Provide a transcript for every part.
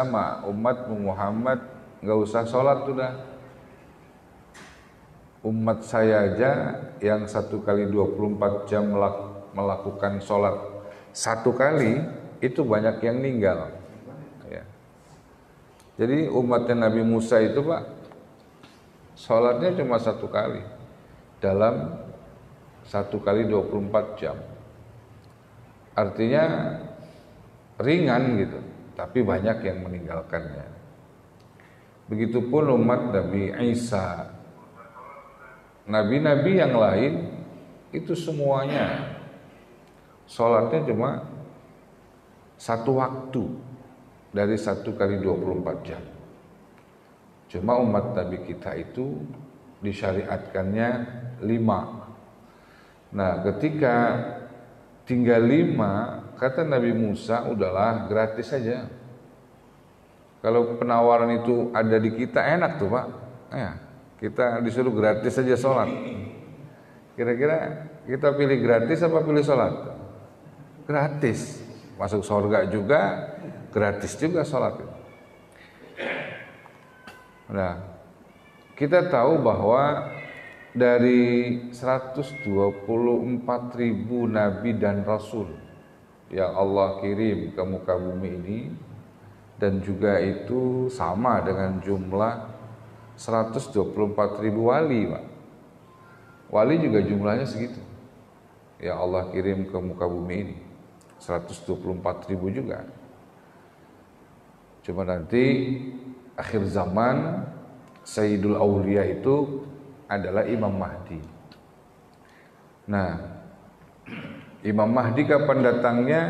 sama umat Muhammad nggak usah sholat sudah. Umat saya aja yang 1 kali 24 jam melakukan sholat 1 kali itu banyak yang meninggal. Ya. Jadi umatnya Nabi Musa itu Pak, sholatnya cuma 1 kali dalam 1 kali 24 jam. Artinya ringan gitu, tapi banyak yang meninggalkannya. Begitupun umat Nabi Isa. Nabi-nabi yang lain itu semuanya sholatnya cuma 1 waktu dari 1 kali 24 jam. Cuma umat Nabi kita itu disyariatkannya 5. Nah ketika tinggal 5, kata Nabi Musa, udahlah gratis saja. Kalau penawaran itu ada di kita enak tuh Pak. Ya. Kita disuruh gratis saja sholat. Kira-kira kita pilih gratis apa pilih sholat? Gratis. Masuk surga juga, gratis juga sholat. Nah, kita tahu bahwa dari 124.000 nabi dan rasul yang Allah kirim ke muka bumi ini, dan juga itu sama dengan jumlah 124.000 wali Pak. Wali juga jumlahnya segitu yang Allah kirim ke muka bumi ini, 124.000 juga. Cuma nanti akhir zaman Sayyidul Aulia itu adalah Imam Mahdi. Nah, Imam Mahdi kapan datangnya?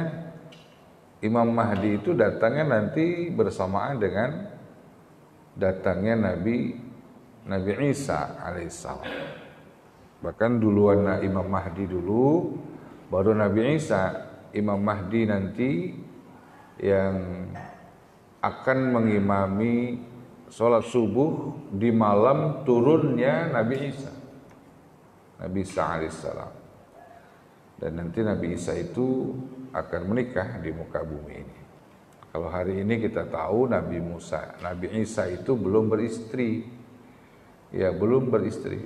Imam Mahdi itu datangnya nanti bersamaan dengan datangnya Nabi Isa alaihissalam. Bahkan duluan Imam Mahdi dulu, baru Nabi Isa. Imam Mahdi nanti yang akan mengimami sholat subuh di malam turunnya Nabi Isa. Nabi Isa alaihissalam. Dan nanti Nabi Isa itu akan menikah di muka bumi ini. Kalau hari ini kita tahu Nabi Isa itu belum beristri. Ya, belum beristri.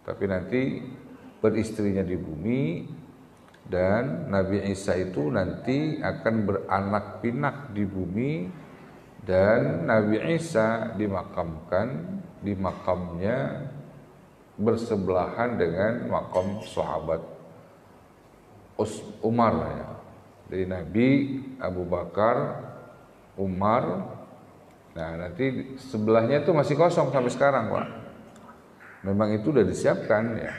Tapi nanti beristrinya di bumi, dan Nabi Isa itu nanti akan beranak pinak di bumi, dan Nabi Isa dimakamkan di makamnya bersebelahan dengan makam sahabat Umar ya. Dari Nabi, Abu Bakar, Umar. Nah nanti sebelahnya itu masih kosong sampai sekarang Pak. Memang itu udah disiapkan ya.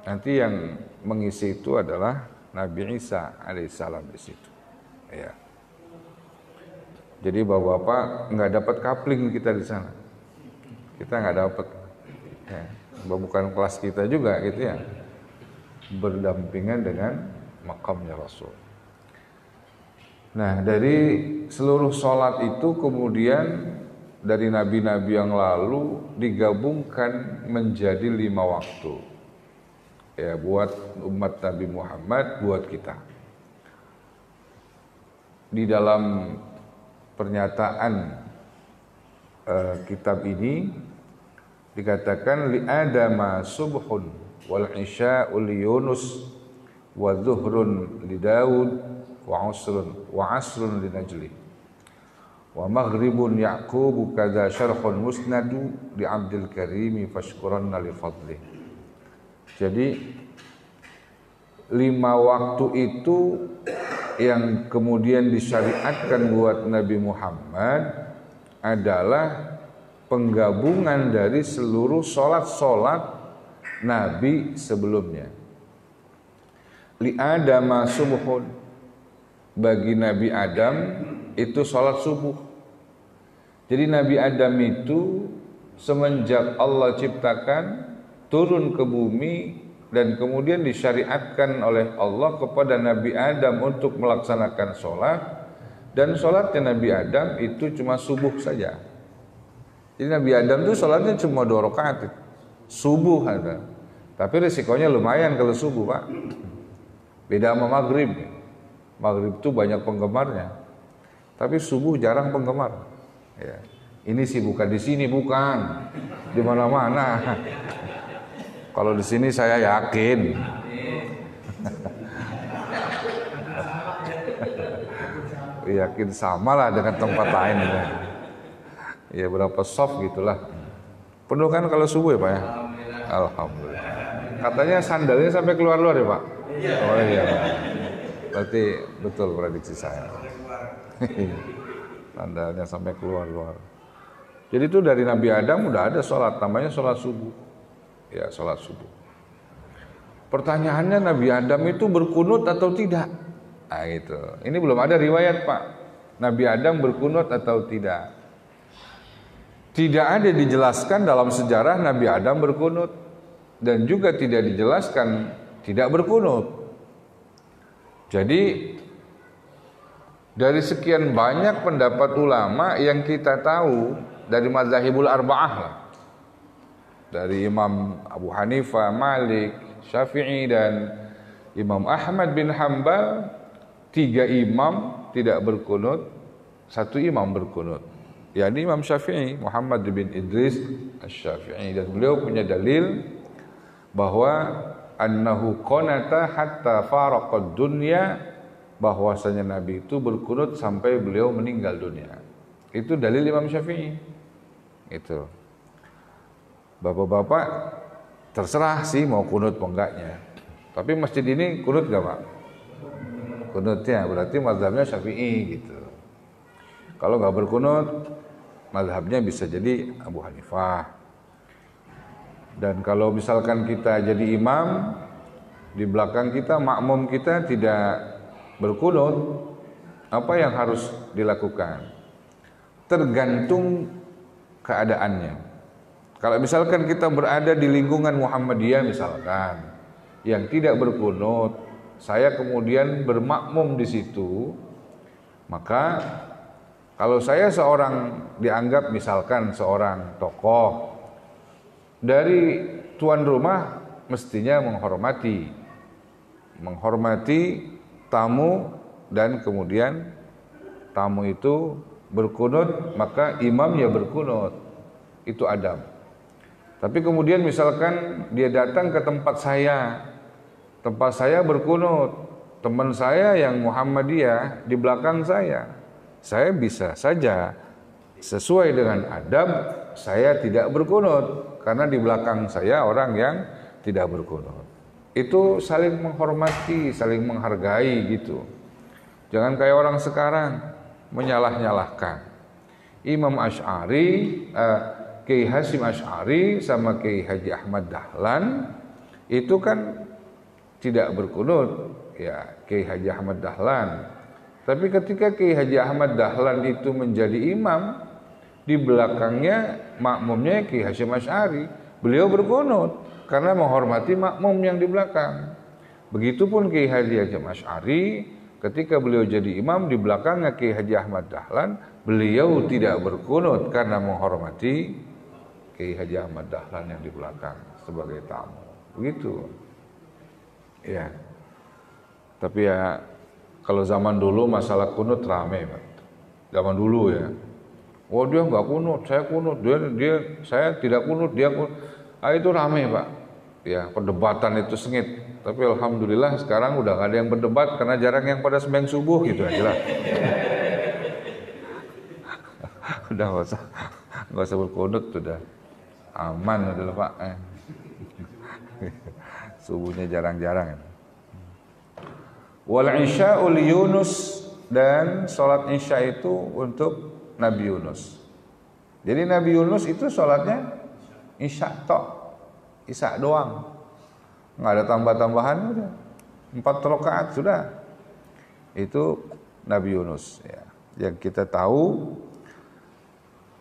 Nanti yang mengisi itu adalah Nabi Isa alaihissalam di situ. Ya. Jadi bapak-bapak nggak dapat kapling kita di sana. Kita nggak dapat. Ya. Bukan kelas kita juga gitu ya. Berdampingan dengan makamnya Rasul. Nah dari seluruh sholat itu kemudian dari nabi-nabi yang lalu digabungkan menjadi 5 waktu. Ya buat umat Nabi Muhammad, buat kita. Di dalam pernyataan kitab ini dikatakan li adama subhun wal isya'ul Yunus wa zuhrun li Daud wa asrun li Najli wa maghribun Ya'qub kadza syarhun musnadu li Abdul Karim fashkuranna li fadli. Jadi 5 waktu itu yang kemudian disyariatkan buat Nabi Muhammad adalah penggabungan dari seluruh sholat-sholat Nabi sebelumnya. Li Adama subuhun, bagi Nabi Adam itu sholat subuh. Jadi Nabi Adam itu semenjak Allah ciptakan turun ke bumi dan kemudian disyariatkan oleh Allah kepada Nabi Adam untuk melaksanakan sholat, dan sholatnya Nabi Adam itu cuma subuh saja. Jadi Nabi Adam itu sholatnya cuma 2 rakaat subuh ada. Tapi risikonya lumayan kalau subuh Pak. Beda sama maghrib. Maghrib itu banyak penggemarnya. Tapi subuh jarang penggemar. Ya. Ini sih bukan di sini, bukan di mana-mana. Kalau di sini saya yakin. Yakin sama lah dengan tempat lain. Ya berapa soft gitulah. Penuh kan kalau subuh ya Pak ya? Alhamdulillah. Katanya sandalnya sampai keluar-luar ya Pak? Oh iya Pak. Berarti betul prediksi saya. Sandalnya sampai keluar-luar. Jadi itu dari Nabi Adam udah ada sholat, namanya sholat subuh. Ya sholat subuh. Pertanyaannya Nabi Adam itu berkunut atau tidak? Nah itu. Ini belum ada riwayat Pak. Nabi Adam berkunut atau tidak? Tidak ada dijelaskan dalam sejarah Nabi Adam berkunut. Dan juga tidak dijelaskan tidak berkunut. Jadi dari sekian banyak pendapat ulama yang kita tahu dari mazhabul arba'ah lah. Dari Imam Abu Hanifah, Malik, Syafi'i dan Imam Ahmad bin Hanbal, 3 imam tidak berkunut, 1 imam berkunut. yakni Imam Syafi'i, Muhammad bin Idris Asy-Syafi'i, dan beliau punya dalil bahwa annahu qanata hatta faraqad dunya, bahwasanya Nabi itu berkunut sampai beliau meninggal dunia. Itu dalil Imam Syafi'i. Itu. Bapak-bapak terserah sih mau kunut apa enggaknya. Tapi masjid ini kunut enggak, Pak? Kunutnya berarti mazhabnya Syafi'i gitu. Kalau enggak berkunut, mazhabnya bisa jadi Abu Hanifah. Dan kalau misalkan kita jadi imam, di belakang kita, makmum kita tidak berkunut, apa yang harus dilakukan? Tergantung keadaannya. Kalau misalkan kita berada di lingkungan Muhammadiyah misalkan, yang tidak berkunut, saya kemudian bermakmum di situ, maka kalau saya seorang dianggap misalkan seorang tokoh, dari tuan rumah mestinya menghormati tamu, dan kemudian tamu itu berkunut, maka imamnya berkunut. Itu adab. Tapi kemudian misalkan dia datang ke tempat saya berkunut, teman saya yang Muhammadiyah di belakang saya bisa saja sesuai dengan adab saya tidak berkunut, karena di belakang saya orang yang tidak berkunut. Itu saling menghormati, saling menghargai gitu. Jangan kayak orang sekarang menyalah-nyalahkan. Imam Asy'ari, Kiai Hasyim Asy'ari sama Kiai Haji Ahmad Dahlan itu kan tidak berkunut, ya Kiai Haji Ahmad Dahlan. Tapi ketika Kiai Haji Ahmad Dahlan itu menjadi imam, di belakangnya makmumnya Kiai Hasyim Asy'ari, beliau berkunut karena menghormati makmum yang di belakang. Begitupun Kiai Haji Asy'ari, ketika beliau jadi imam, di belakangnya Kiai Haji Ahmad Dahlan, beliau tidak berkunut karena menghormati Kiai Haji Ahmad Dahlan yang di belakang sebagai tamu. Begitu. Ya. Tapi ya kalau zaman dulu masalah kunut rame, Pak. Zaman dulu ya. Oh dia enggak kunut, saya kunut. Saya tidak kunut, dia kunut. Itu rame, Pak. Ya, perdebatan itu sengit. Tapi alhamdulillah sekarang udah enggak ada yang berdebat karena jarang yang pada sembahyang subuh gitu aja lah. Udah enggak usah berkunut, sudah aman udah Pak. Subuhnya jarang-jarang. Wal isya'ul Yunus, dan salat isya itu untuk Nabi Yunus. Jadi Nabi Yunus itu salatnya isya tok. Isya doang. Enggak ada tambah-tambahan, udah. 4 rakaat sudah. Itu Nabi Yunus ya. Yang kita tahu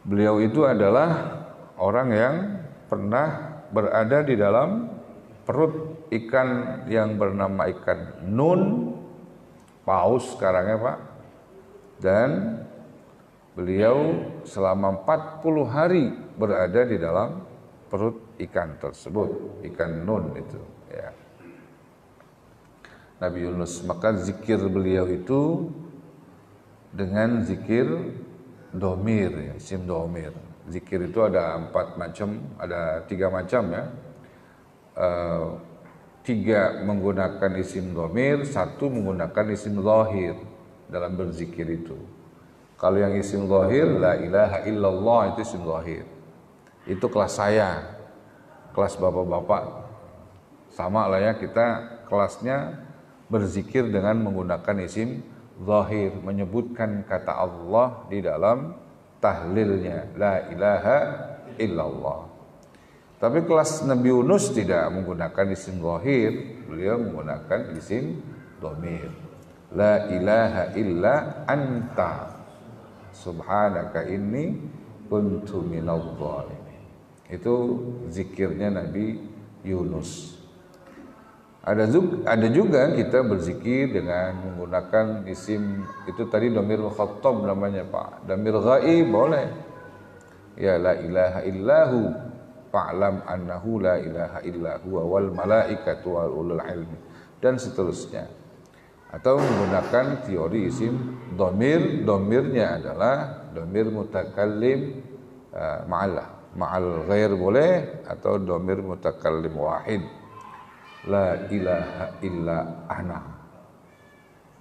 beliau itu adalah orang yang pernah berada di dalam perut ikan yang bernama ikan Nun, paus sekarang ya Pak. Dan beliau selama 40 hari berada di dalam perut ikan tersebut, ikan Nun itu ya. Nabi Yunus, maka zikir beliau itu dengan zikir domir, ya, isim domir. Zikir itu ada 4 macam, ada 3 macam ya. 3 menggunakan isim domir, 1 menggunakan isim zahir dalam berzikir itu. Kalau yang isim zahir, la ilaha illallah, itu isim zahir. Itu kelas saya, kelas bapak-bapak. Sama lah ya, kita kelasnya berzikir dengan menggunakan isim zahir, menyebutkan kata Allah di dalam tahlilnya, la ilaha illallah. Tapi kelas Nabi Yunus tidak menggunakan isim zahir, beliau menggunakan isim dhamir. La ilaha illa anta subhanaka inni kuntu minadh dhalimin. Itu zikirnya Nabi Yunus. Ada juga kita berzikir dengan menggunakan isim itu tadi dhamir mukhatab namanya Pak. Dhamir ghaib boleh. Ya la ilaha illahu fa'lam annahu la ilaha illa huwa wal malaikatu wal ulul ilmi dan seterusnya. Atau menggunakan teori isim dhamir, dhamirnya adalah dhamir mutakallim ma'al ghair boleh, atau dhamir mutakallim wahid. La ilaha illa ana.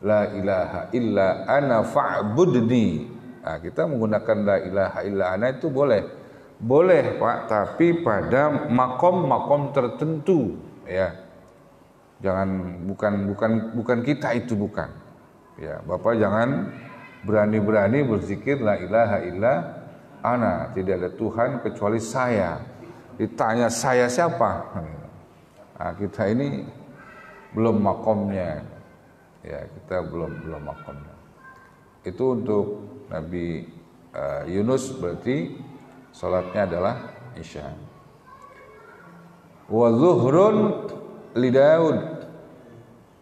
La ilaha illa ana fa'budni. Nah, kita menggunakan la ilaha illa ana itu boleh. Boleh Pak, tapi pada makom-makom tertentu ya. Jangan bukan kita itu bukan. Ya, Bapak jangan berani-berani berzikir la ilaha illa ana, tidak ada Tuhan kecuali saya. Ditanya saya siapa? Nah, kita ini belum makomnya. Ya, kita belum makomnya. Itu untuk Nabi Yunus berarti salatnya adalah Isya. Wa zuhrun li Daud.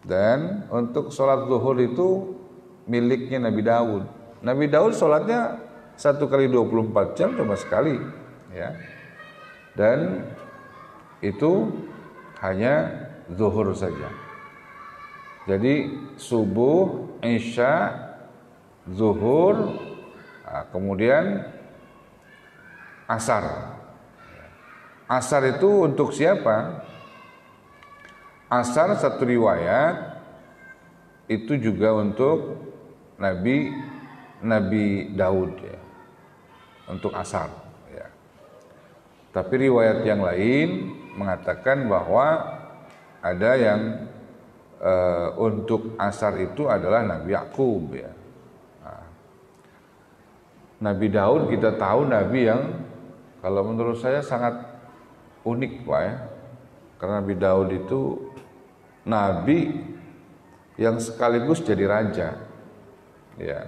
Dan untuk salat zuhur itu miliknya Nabi Daud. Nabi Daud salatnya 1 kali 24 jam cuma sekali, ya. Dan itu hanya zuhur saja. Jadi subuh, isya, zuhur, kemudian asar. Asar itu untuk siapa? Asar satu riwayat itu juga untuk Nabi Daud ya. Untuk asar ya. Tapi riwayat yang lain mengatakan bahwa ada yang untuk asar itu adalah Nabi Yakub ya. Nah, Nabi Daud kita tahu Nabi yang kalau menurut saya sangat unik Pak ya. Karena Nabi Daud itu Nabi yang sekaligus jadi raja ya.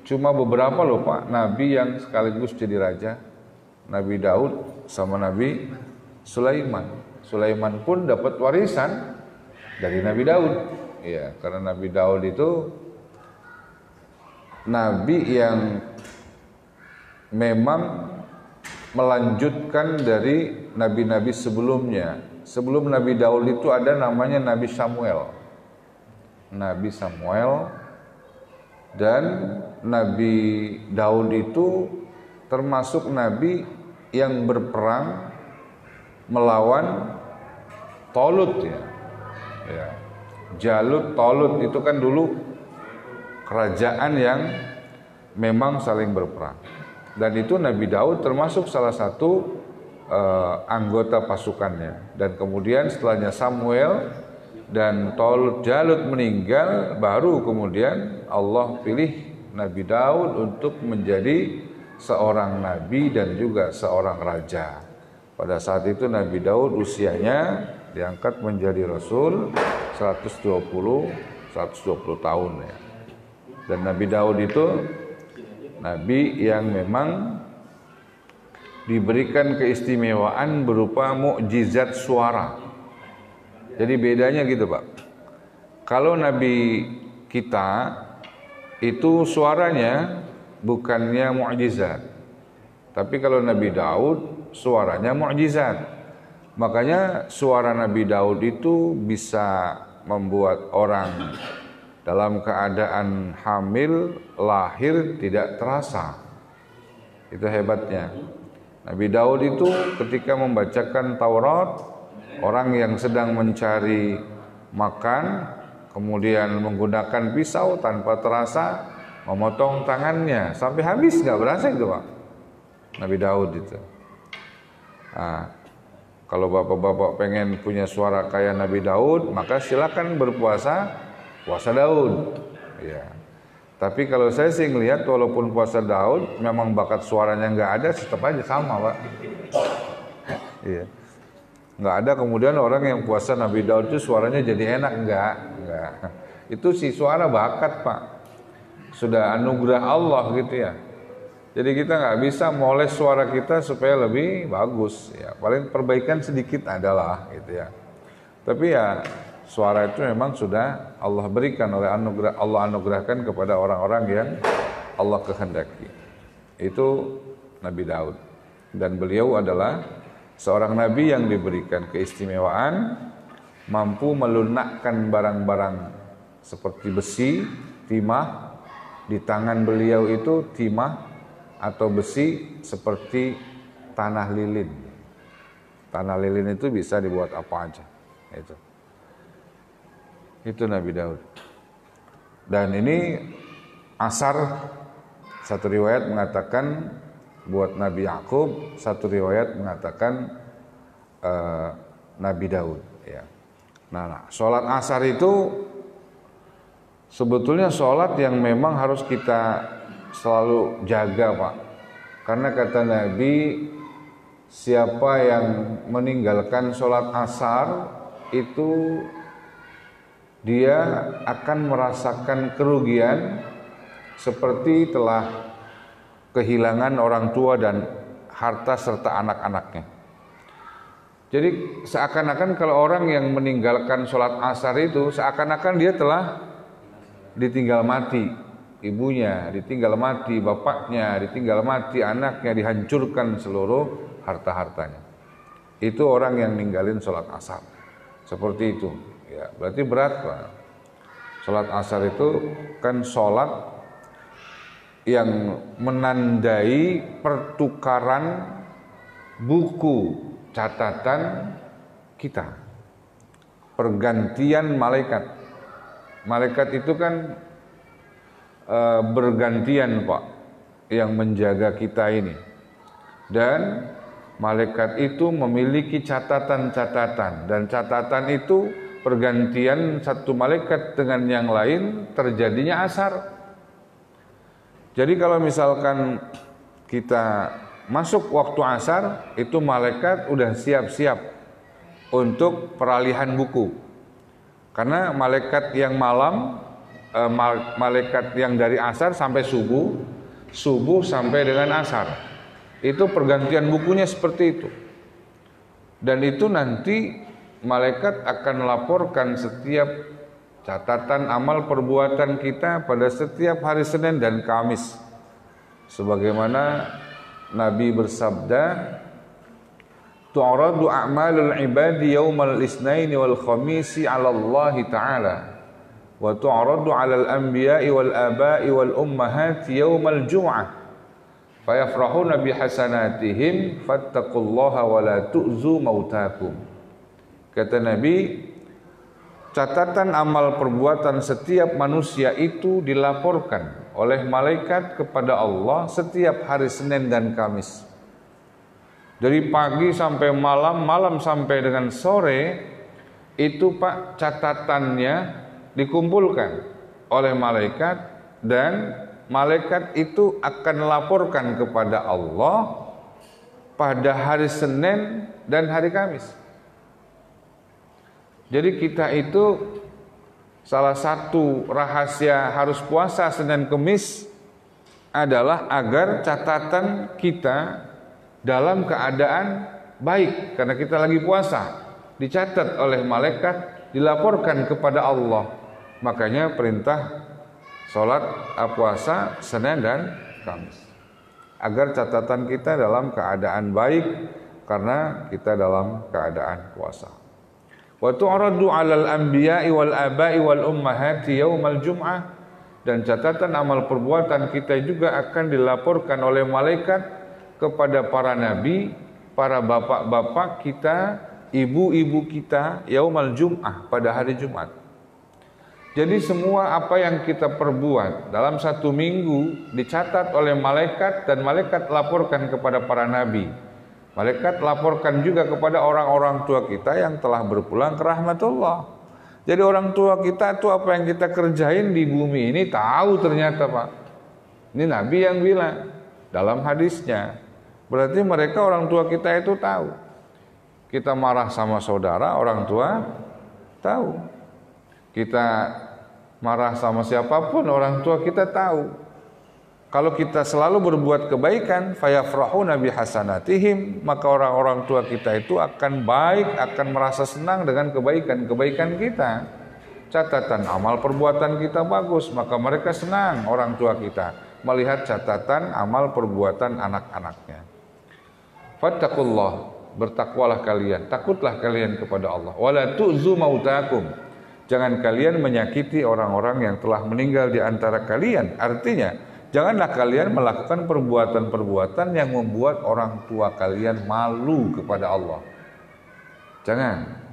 Cuma beberapa loh Pak Nabi yang sekaligus jadi raja. Nabi Daud sama Nabi Sulaiman. Sulaiman pun dapat warisan dari Nabi Daud. Ya, karena Nabi Daud itu nabi yang memang melanjutkan dari nabi-nabi sebelumnya. Sebelum Nabi Daud itu ada namanya Nabi Samuel. Nabi Samuel dan Nabi Daud itu termasuk nabi yang berperang melawan Tolut ya. Ya. Jalut, Tolut itu kan dulu kerajaan yang memang saling berperang. Dan itu Nabi Daud termasuk salah satu anggota pasukannya. Dan kemudian setelahnya Samuel dan Jalut meninggal, baru kemudian Allah pilih Nabi Daud untuk menjadi seorang nabi dan juga seorang raja. Pada saat itu Nabi Daud usianya diangkat menjadi Rasul 120 tahun ya. Dan Nabi Daud itu Nabi yang memang diberikan keistimewaan berupa mukjizat suara. Jadi bedanya gitu Pak. Kalau Nabi kita itu suaranya bukannya mukjizat. Tapi kalau Nabi Daud suaranya mukjizat. Makanya suara Nabi Daud itu bisa membuat orang dalam keadaan hamil, lahir tidak terasa. Itu hebatnya. Nabi Daud itu ketika membacakan Taurat, orang yang sedang mencari makan, kemudian menggunakan pisau tanpa terasa, memotong tangannya sampai habis, nggak berasa itu Pak. Nabi Daud itu. Nah, kalau bapak-bapak pengen punya suara kayak Nabi Daud, maka silakan berpuasa puasa Daud. Ya. Tapi kalau saya sih ngelihat walaupun puasa Daud, memang bakat suaranya nggak ada, tetap aja sama Pak. Iya. Nggak ada kemudian orang yang puasa Nabi Daud itu suaranya jadi enak, enggak. Itu sih suara bakat Pak. Sudah anugerah Allah gitu ya. Jadi kita nggak bisa moles suara kita supaya lebih bagus ya. Paling perbaikan sedikit adalah gitu ya. Tapi ya suara itu memang sudah Allah berikan oleh anugerah, Allah anugerahkan kepada orang-orang yang Allah kehendaki. Itu Nabi Daud. Dan beliau adalah seorang nabi yang diberikan keistimewaan, mampu melunakkan barang-barang seperti besi, timah. Di tangan beliau itu timah atau besi seperti tanah lilin. Tanah lilin itu bisa dibuat apa aja. Itu Nabi Daud. Dan ini asar, satu riwayat mengatakan buat Nabi Yakub, satu riwayat mengatakan Nabi Daud. Ya. Nah, sholat asar itu sebetulnya sholat yang memang harus kita selalu jaga Pak. Karena kata Nabi, siapa yang meninggalkan sholat asar itu dia akan merasakan kerugian seperti telah kehilangan orang tua dan harta serta anak-anaknya. Jadi seakan-akan kalau orang yang meninggalkan sholat asar itu seakan-akan dia telah ditinggal mati, ibunya ditinggal mati, bapaknya ditinggal mati, anaknya dihancurkan seluruh harta-hartanya. Itu orang yang ninggalin sholat asar. Seperti itu. Ya, berarti berat Pak. Sholat asar itu kan sholat yang menandai pertukaran buku catatan kita. Pergantian malaikat. Malaikat itu kan bergantian Pak, yang menjaga kita ini. Dan malaikat itu memiliki catatan-catatan, dan catatan itu pergantian satu malaikat dengan yang lain terjadinya asar. Jadi kalau misalkan kita masuk waktu asar, itu malaikat udah siap-siap untuk peralihan buku. Karena malaikat yang malam, malaikat yang dari asar sampai subuh, subuh sampai dengan asar, itu pergantian bukunya seperti itu. Dan itu nanti malaikat akan melaporkan setiap catatan amal perbuatan kita pada setiap hari Senin dan Kamis. Sebagaimana Nabi bersabda, tu'radu a'malul ibadi yaumal isnaini wal khamisi 'ala Allah ta'ala wa tu'radu 'alal anbiya'i wal aba'i wal ummahati yaumal jum'ah fayafrahuna bihasanatihim fattaqullaha wa la tu'zu mautakum. Kata Nabi, catatan amal perbuatan setiap manusia itu dilaporkan oleh malaikat kepada Allah setiap hari Senin dan Kamis. Dari pagi sampai malam, malam sampai dengan sore, itu Pak catatannya dikumpulkan oleh malaikat, dan malaikat itu akan melaporkan kepada Allah pada hari Senin dan hari Kamis. Jadi kita itu salah satu rahasia harus puasa Senin Kamis adalah agar catatan kita dalam keadaan baik, karena kita lagi puasa, dicatat oleh malaikat, dilaporkan kepada Allah. Makanya perintah sholat puasa Senin dan Kamis, agar catatan kita dalam keadaan baik karena kita dalam keadaan puasa. Wa tu'radu 'alal anbiya'i wal aba'i wal ummahati yaumal jum'ah, dan catatan amal perbuatan kita juga akan dilaporkan oleh malaikat kepada para nabi, para bapak-bapak kita, ibu-ibu kita yaumal jum'ah, pada hari Jumat. Jadi semua apa yang kita perbuat dalam satu minggu dicatat oleh malaikat, dan malaikat laporkan kepada para nabi. Malaikat laporkan juga kepada orang-orang tua kita yang telah berpulang ke rahmatullah. Jadi orang tua kita itu apa yang kita kerjain di bumi ini tahu ternyata, Pak. Ini Nabi yang bilang dalam hadisnya. Berarti mereka, orang tua kita itu tahu. Kita marah sama saudara, orang tua tahu. Kita marah sama siapapun, orang tua kita tahu. Kalau kita selalu berbuat kebaikan, fayafrahuna bihasanatihim, maka orang-orang tua kita itu akan baik, akan merasa senang dengan kebaikan-kebaikan kita. Catatan amal perbuatan kita bagus, maka mereka senang, orang tua kita, melihat catatan amal perbuatan anak-anaknya. Fattaqullah, bertakwalah kalian, takutlah kalian kepada Allah. Wala tu'zu mautakum, jangan kalian menyakiti orang-orang yang telah meninggal di antara kalian. Artinya, janganlah kalian melakukan perbuatan-perbuatan yang membuat orang tua kalian malu kepada Allah. Jangan.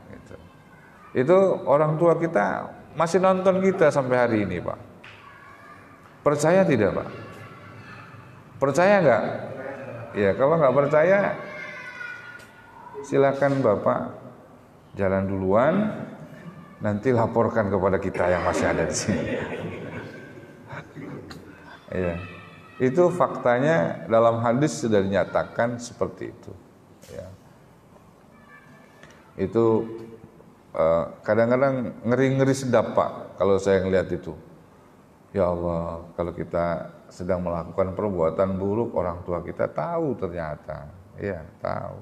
Itu orang tua kita masih nonton kita sampai hari ini, Pak. Percaya tidak, Pak? Percaya nggak? Ya, kalau nggak percaya, silakan Bapak jalan duluan, nanti laporkan kepada kita yang masih ada di sini. Ya, itu faktanya dalam hadis sudah dinyatakan seperti itu. Ya. Itu kadang-kadang ngeri-ngeri sedap, Pak, kalau saya ngelihat itu. Ya Allah, kalau kita sedang melakukan perbuatan buruk, orang tua kita tahu ternyata. Ya, tahu.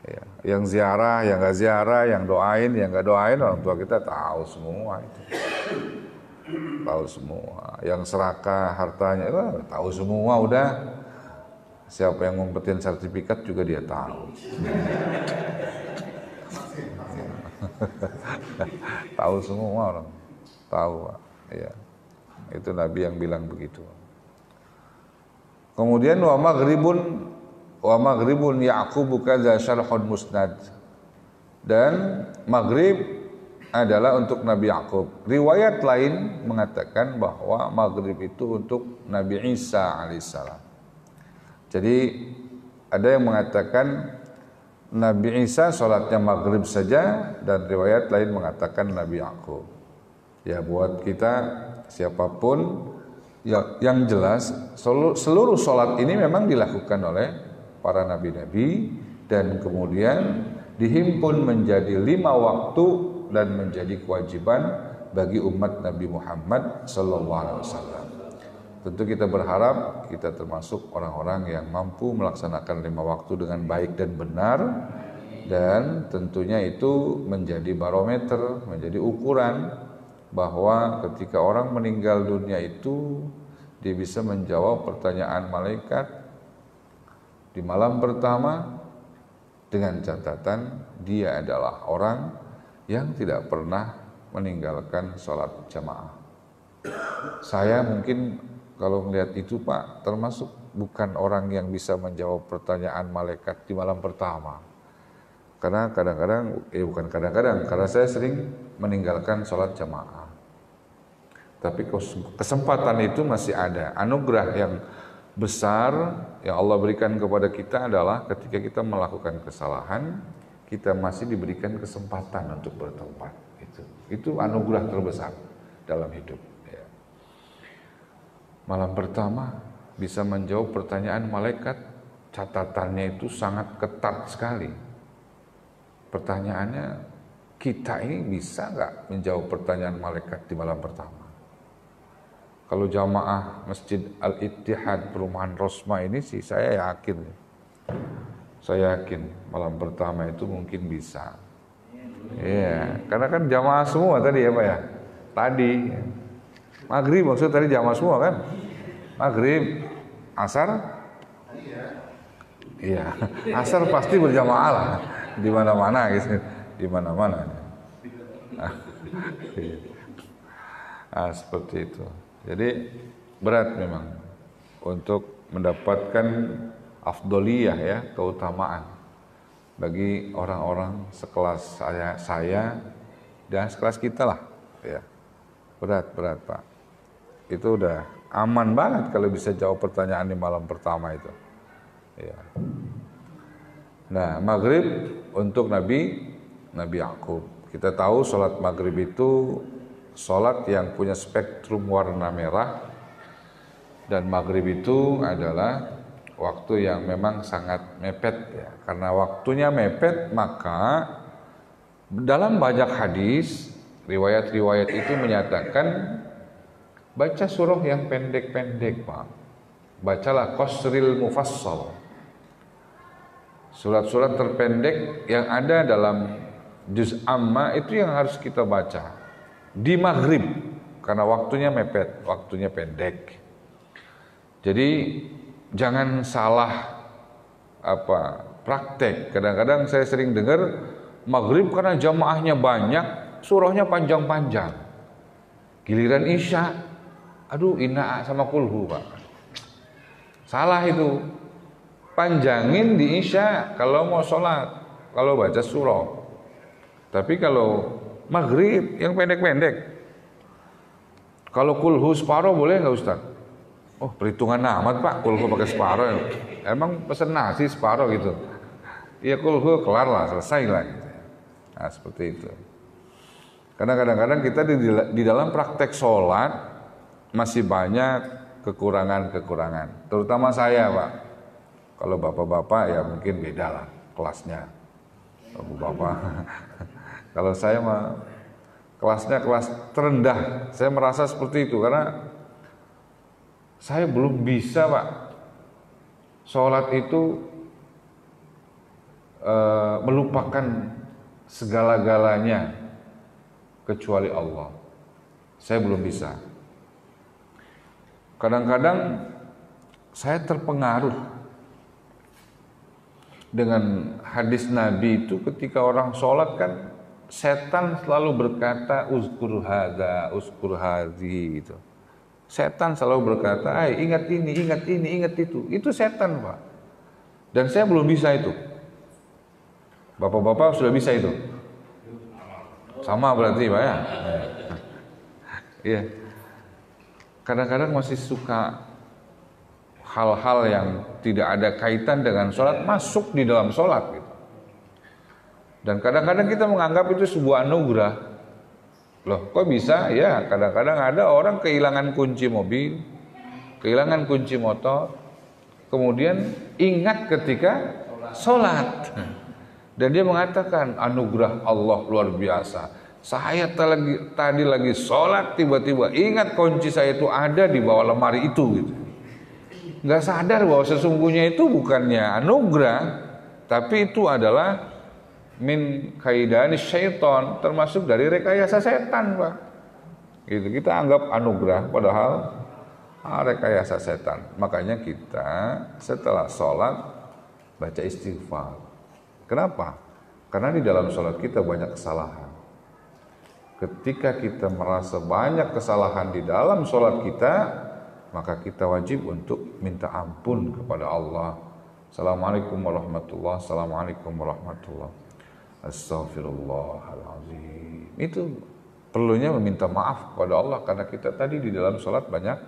Ya. Yang ziarah, yang nggak ziarah, yang doain, yang nggak doain, orang tua kita tahu semua itu. Tahu semua. Yang serakah hartanya, tahu semua udah. Siapa yang ngumpetin sertifikat juga dia tahu. Tahu semua orang. Tahu, Pak. Ya. Itu Nabi yang bilang begitu. Kemudian wa maghribun Ya'qubu kadza syarhun musnad. Dan maghrib adalah untuk Nabi Ya'qub. Riwayat lain mengatakan bahwa maghrib itu untuk Nabi Isa alaihissalam. Jadi ada yang mengatakan Nabi Isa sholatnya maghrib saja, dan riwayat lain mengatakan Nabi Ya'qub. Ya, buat kita siapapun yang jelas seluruh sholat ini memang dilakukan oleh para nabi-nabi, dan kemudian dihimpun menjadi 5 waktu dan menjadi kewajiban bagi umat Nabi Muhammad SAW. Tentu kita berharap kita termasuk orang-orang yang mampu melaksanakan 5 waktu dengan baik dan benar, dan tentunya itu menjadi barometer, menjadi ukuran bahwa ketika orang meninggal dunia itu dia bisa menjawab pertanyaan malaikat di malam pertama dengan catatan dia adalah orang yang tidak pernah meninggalkan sholat jamaah. Saya mungkin kalau melihat itu, Pak, termasuk bukan orang yang bisa menjawab pertanyaan malaikat di malam pertama. Karena kadang-kadang, bukan kadang-kadang, karena saya sering meninggalkan sholat jamaah. Tapi kesempatan itu masih ada. Anugerah yang besar yang Allah berikan kepada kita adalah ketika kita melakukan kesalahan, kita masih diberikan kesempatan untuk bertobat. Itu anugerah terbesar dalam hidup. Ya. Malam pertama bisa menjawab pertanyaan malaikat, catatannya itu sangat ketat sekali. Pertanyaannya, kita ini bisa nggak menjawab pertanyaan malaikat di malam pertama? Kalau jamaah Masjid Al-Ittihad Perumahan Rosma ini sih saya yakin malam pertama itu mungkin bisa. Iya, karena kan jamaah semua tadi ya Pak ya. Tadi maghrib maksud tadi jamaah semua kan? Maghrib, asar? Iya, asar pasti berjamaah lah di mana-mana gitu. di mana-mana. Seperti itu. Jadi berat memang untuk mendapatkan afdoliyah ya, keutamaan bagi orang-orang sekelas saya dan sekelas kita lah ya. Berat Pak. Itu udah aman banget kalau bisa jawab pertanyaan di malam pertama itu ya. Nah, maghrib untuk Nabi Yakub. Kita tahu sholat maghrib itu sholat yang punya spektrum warna merah, dan maghrib itu adalah waktu yang memang sangat mepet ya. Karena waktunya mepet, maka dalam banyak hadis riwayat-riwayat itu menyatakan baca surah yang pendek-pendek Pak. Bacalah qasril mufassal. Surat-surat terpendek yang ada dalam juz amma itu yang harus kita baca di maghrib, karena waktunya mepet, waktunya pendek. Jadi jangan salah praktek. Kadang-kadang saya sering dengar maghrib karena jamaahnya banyak, surahnya panjang-panjang. Giliran isya, aduh inna sama kulhu Pak. Salah itu. Panjangin di isya kalau mau sholat, kalau baca surah. Tapi kalau maghrib yang pendek-pendek. Kalau kulhu separuh boleh nggak Ustaz? Oh, perhitungan amat Pak, kulhu pakai separuh. Emang pesen nasi separuh gitu? Iya, kulhu kelar lah, selesai lah gitu. Nah, seperti itu. Karena kadang-kadang kita di dalam praktek sholat masih banyak kekurangan-kekurangan. Terutama saya Pak. Kalau bapak-bapak ya mungkin beda lah kelasnya. Bapak-bapak. Kalau saya mah kelasnya kelas terendah. Saya merasa seperti itu karena saya belum bisa Pak sholat itu melupakan segala-galanya kecuali Allah. Saya belum bisa. Kadang-kadang saya terpengaruh dengan hadis Nabi itu, ketika orang sholat kan setan selalu berkata uzkur hadza, uzkur hadzi gitu. Setan selalu berkata, ingat ini, ingat ini, ingat itu. Itu setan Pak. Dan saya belum bisa itu. Bapak-bapak sudah bisa itu? Sama berarti Pak ya? Iya. Kadang-kadang masih suka hal-hal yang tidak ada kaitan dengan sholat masuk di dalam sholat gitu. Dan kadang-kadang kita menganggap itu sebuah anugerah. Loh, kok bisa? Ya, kadang-kadang ada orang kehilangan kunci mobil, kehilangan kunci motor, kemudian ingat ketika sholat. Dan dia mengatakan, anugerah Allah luar biasa. Saya tadi lagi sholat, tiba-tiba ingat kunci saya itu ada di bawah lemari itu gitu. Nggak sadar bahwa sesungguhnya itu bukannya anugerah, tapi itu adalah min kaidani syaiton, termasuk dari rekayasa setan Pak. Gitu, kita anggap anugerah padahal rekayasa setan. Makanya kita setelah sholat baca istighfar. Kenapa? Karena di dalam sholat kita banyak kesalahan. Ketika kita merasa banyak kesalahan di dalam sholat kita, maka kita wajib untuk minta ampun kepada Allah. Assalamualaikum warahmatullahi wabarakatuh. Assalamualaikum warahmatullahi wabarakatuh. Astaghfirullahaladzim. Itu perlunya meminta maaf kepada Allah karena kita tadi di dalam sholat banyak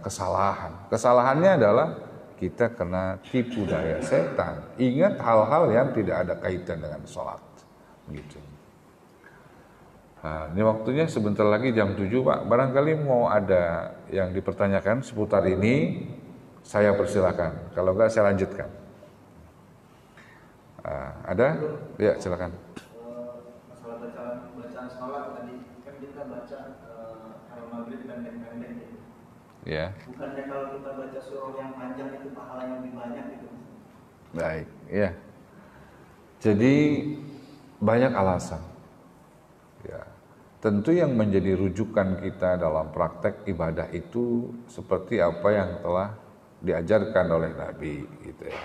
kesalahan. Kesalahannya adalah kita kena tipu daya setan. Ingat hal-hal yang tidak ada kaitan dengan sholat. Gitu. Nah, ini waktunya sebentar lagi jam 7 Pak. Barangkali mau ada yang dipertanyakan seputar ini, saya persilakan. Kalau enggak saya lanjutkan. Ada? Ya, silakan. Masalah bacaan sholat tadi kan kita baca kalau maghrib pendek-pendek gitu. Ya. Bukannya kalau kita baca surah yang panjang itu pahalanya lebih banyak gitu? Baik, ya. Jadi banyak alasan. Ya, tentu yang menjadi rujukan kita dalam praktek ibadah itu seperti apa yang telah diajarkan oleh Nabi gitu ya.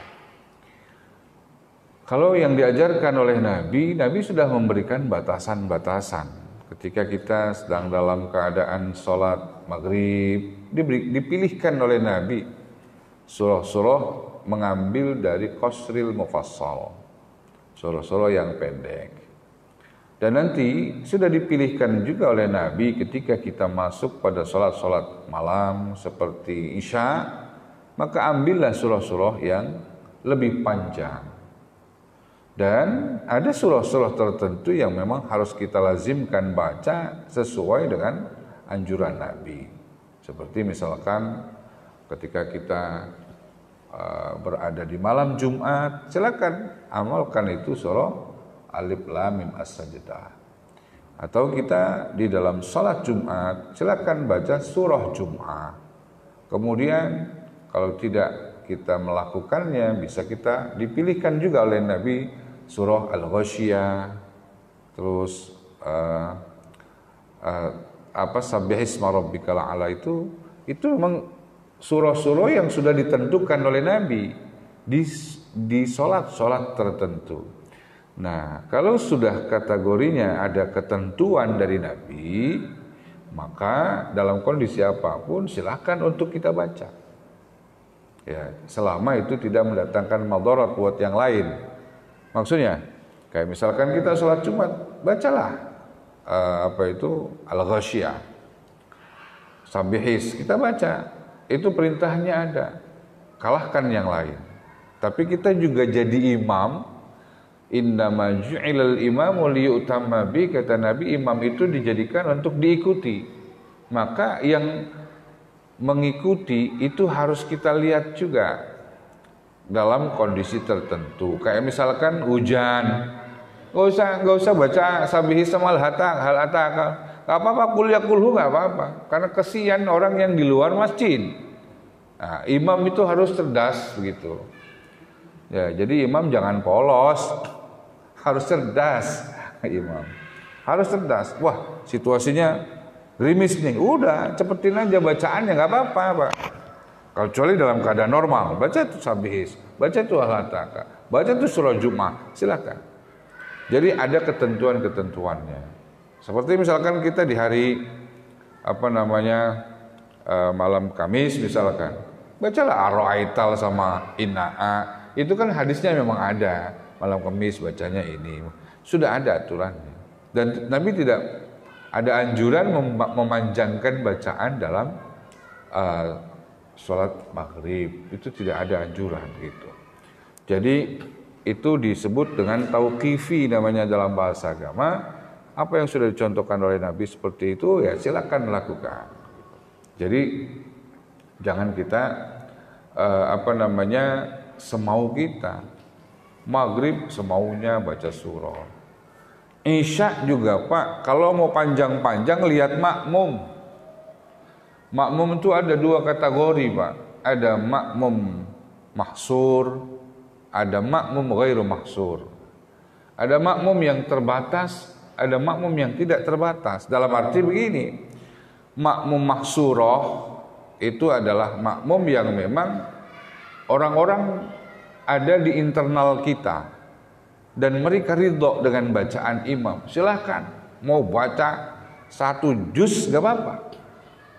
Kalau yang diajarkan oleh Nabi, Nabi sudah memberikan batasan-batasan. Ketika kita sedang dalam keadaan sholat maghrib, dipilihkan oleh Nabi surah-surah mengambil dari qasril mufassal, surah-surah yang pendek. Dan nanti sudah dipilihkan juga oleh Nabi ketika kita masuk pada sholat-sholat malam seperti Isya, maka ambillah surah-surah yang lebih panjang. Dan ada surah-surah tertentu yang memang harus kita lazimkan baca sesuai dengan anjuran Nabi. Seperti misalkan ketika kita berada di malam Jumat, silakan amalkan itu surah Alif Lam Mim As-Sajdah. Atau kita di dalam salat Jumat, silakan baca surah Jum'ah. Kemudian kalau tidak kita melakukannya, bisa kita dipilihkan juga oleh Nabi surah Al-Ghasyiyah, terus Sabbihisma Rabbikal A'la, itu memang surah-surah yang sudah ditentukan oleh Nabi di sholat-sholat tertentu. Nah, kalau sudah kategorinya ada ketentuan dari Nabi, maka dalam kondisi apapun silakan untuk kita baca. Ya, selama itu tidak mendatangkan madarat buat yang lain. Maksudnya, kayak misalkan kita sholat Jumat, bacalah Al-Ghasyiyah, Sabbihis, kita baca. Itu perintahnya ada. Kalahkan yang lain. Tapi kita juga jadi imam. Innama ju'ilal imamu liyutamma bi, kata Nabi, imam itu dijadikan untuk diikuti. Maka yang mengikuti itu harus kita lihat juga dalam kondisi tertentu. Kayak misalkan hujan, nggak usah baca Sabihis sama hal-hata, nggak apa-apa, kuliah kulhu nggak apa-apa, karena kesian orang yang di luar masjid. Nah, imam itu harus cerdas begitu. Ya, jadi imam jangan polos, harus cerdas. Imam harus cerdas. Wah, situasinya rimis nih, udah cepetin aja bacaannya, nggak apa-apa, Pak. Kecuali dalam keadaan normal, baca itu Sabihis, baca itu Al-Hataka, baca itu surah Jum'ah, silakan. Jadi ada ketentuan-ketentuannya. Seperti misalkan kita di hari malam Kamis misalkan, bacalah Ar-Ra'aital sama Inna'a. Itu kan hadisnya memang ada, malam Kamis bacanya ini. Sudah ada aturannya. Dan Nabi tidak ada anjuran memanjangkan bacaan dalam sholat maghrib. Itu tidak ada anjuran gitu. Jadi itu disebut dengan tauqifi namanya dalam bahasa agama. Apa yang sudah dicontohkan oleh Nabi seperti itu, ya silakan lakukan. Jadi jangan kita semau kita. Maghrib semaunya baca surah. Isya juga, Pak, kalau mau panjang-panjang lihat makmum. Makmum itu ada dua kategori, Pak. Ada makmum mahsur, ada makmum ghairu mahsur. Ada makmum yang terbatas, ada makmum yang tidak terbatas. Dalam arti begini, makmum mahsurah itu adalah makmum yang memang orang-orang ada di internal kita dan mereka ridho dengan bacaan imam. Silahkan mau baca 1 juz gak apa-apa,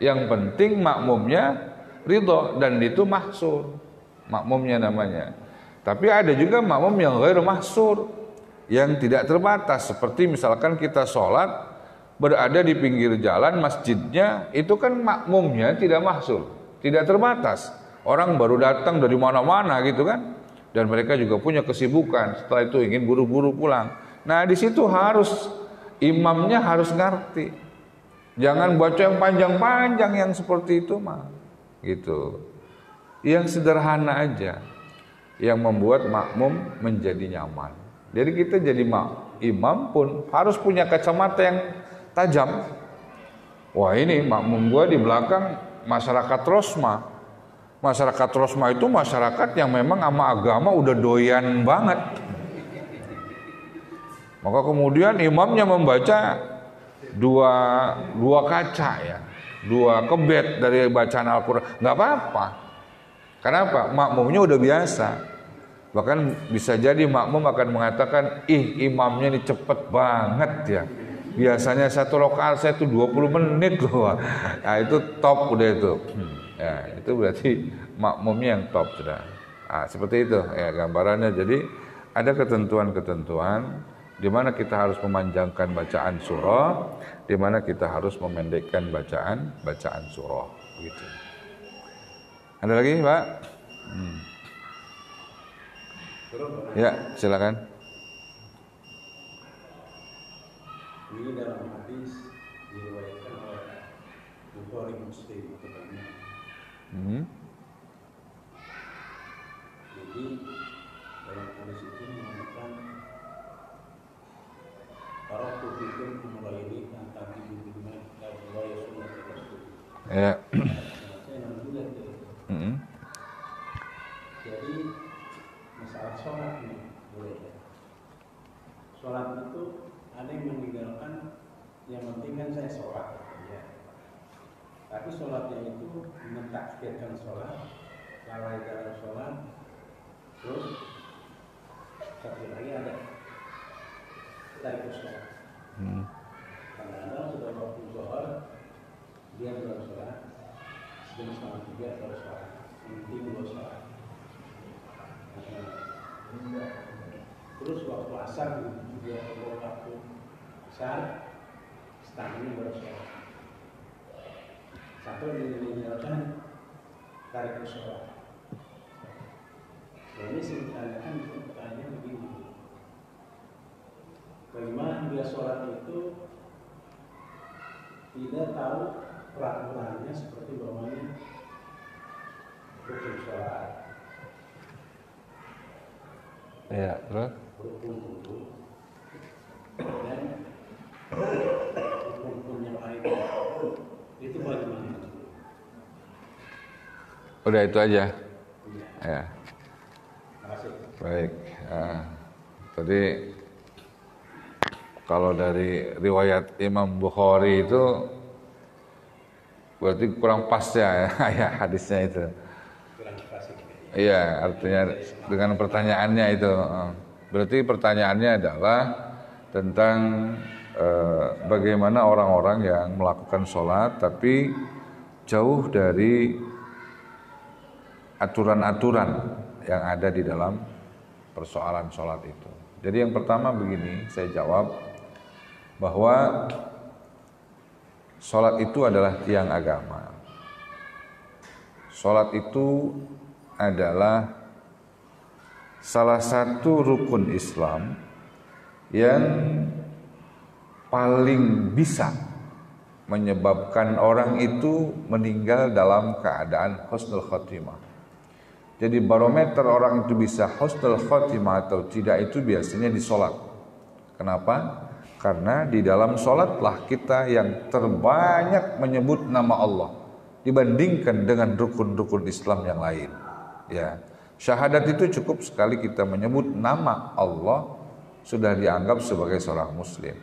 yang penting makmumnya ridho, dan itu mahsur makmumnya namanya. Tapi ada juga makmum yang ghairu mahsur, yang tidak terbatas. Seperti misalkan kita sholat berada di pinggir jalan masjidnya, itu kan makmumnya tidak mahsur, tidak terbatas. Orang baru datang dari mana-mana gitu kan, dan mereka juga punya kesibukan, setelah itu ingin buru-buru pulang. Nah, di situ harus imamnya harus ngerti. Jangan baca yang panjang-panjang yang seperti itu mah. Gitu. Yang sederhana aja yang membuat makmum menjadi nyaman. Jadi kita jadi imam pun harus punya kacamata yang tajam. Wah, ini makmum gua di belakang masyarakat Rosma. Masyarakat Rosma itu masyarakat yang memang sama agama udah doyan banget. Maka kemudian imamnya membaca dua kaca ya, 2 kebet dari bacaan Al-Quran. Nggak apa-apa. Kenapa? Makmumnya udah biasa. Bahkan bisa jadi makmum akan mengatakan, ih imamnya ini cepet banget ya. Biasanya 1 rakaat saya itu 20 menit loh. Nah itu top udah itu. Ya, itu berarti makmumnya yang top sudah. Nah, seperti itu ya gambarannya. Jadi ada ketentuan-ketentuan di mana kita harus memanjangkan bacaan surah, di mana kita harus memendekkan bacaan surah. Begitu. Ada lagi, Pak? Ya, silakan. Ini dalam hadis diriwayatkan oleh Bukhari Muslim katanya. Jadi dalam hadis itu mengatakan para kufikum mulai ini tentang hidupnya dan riwayat sunnah Rasul. Ya. Saya juga itu. Jadi masalah sholat ini boleh ya. Sholat itu ada yang meninggalkan, yang penting kan saya sholat ya. Tapi sholatnya itu mentakbirkan sholat, lalai dalam sholat, terus satu lagi ada tarik sholat. Kadang-kadang sudah waktu zuhur dia belum sholat, jam 2:30 baru sholat, penting belum sholat. Terus waktu asar dia waktu asar setengahnya baru sholat. Satu meninggalkan tarik sholat. Jadi sebenarnya kan pertanyaannya begini, bagaimana dia sholat itu tidak tahu peraturannya seperti bagaimana rukun sholat. Ya, terus? Rukun dulu dan rukun yang lain itu bagaimana? Udah itu aja. Ya. Ya. Makasih. Baik. Tadi kalau dari riwayat Imam Bukhari itu berarti kurang pas ya hadisnya itu. Kurang pas. Iya, artinya dengan pertanyaannya itu. Berarti pertanyaannya adalah tentang bagaimana orang-orang yang melakukan sholat tapi jauh dari aturan-aturan yang ada di dalam persoalan sholat itu. Jadi yang pertama begini, saya jawab bahwa sholat itu adalah tiang agama. Sholat itu adalah salah satu rukun Islam yang paling bisa menyebabkan orang itu meninggal dalam keadaan husnul khotimah. Jadi barometer orang itu bisa husnul khotimah atau tidak itu biasanya di sholat. Kenapa? Karena di dalam sholatlah kita yang terbanyak menyebut nama Allah dibandingkan dengan rukun-rukun Islam yang lain. Ya, syahadat itu cukup sekali kita menyebut nama Allah sudah dianggap sebagai seorang muslim.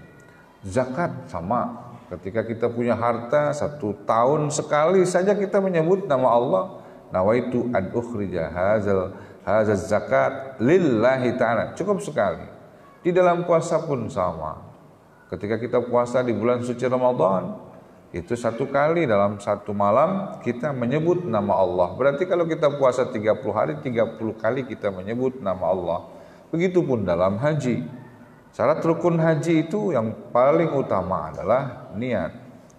Zakat sama, ketika kita punya harta 1 tahun sekali saja kita menyebut nama Allah. Nawaitu an ukhrija hadzal zakat lillahi ta'ala. Cukup sekali. Di dalam puasa pun sama. Ketika kita puasa di bulan suci Ramadan, itu 1 kali dalam 1 malam kita menyebut nama Allah. Berarti kalau kita puasa 30 hari, 30 kali kita menyebut nama Allah. Begitupun dalam haji. Syarat rukun haji itu yang paling utama adalah niat.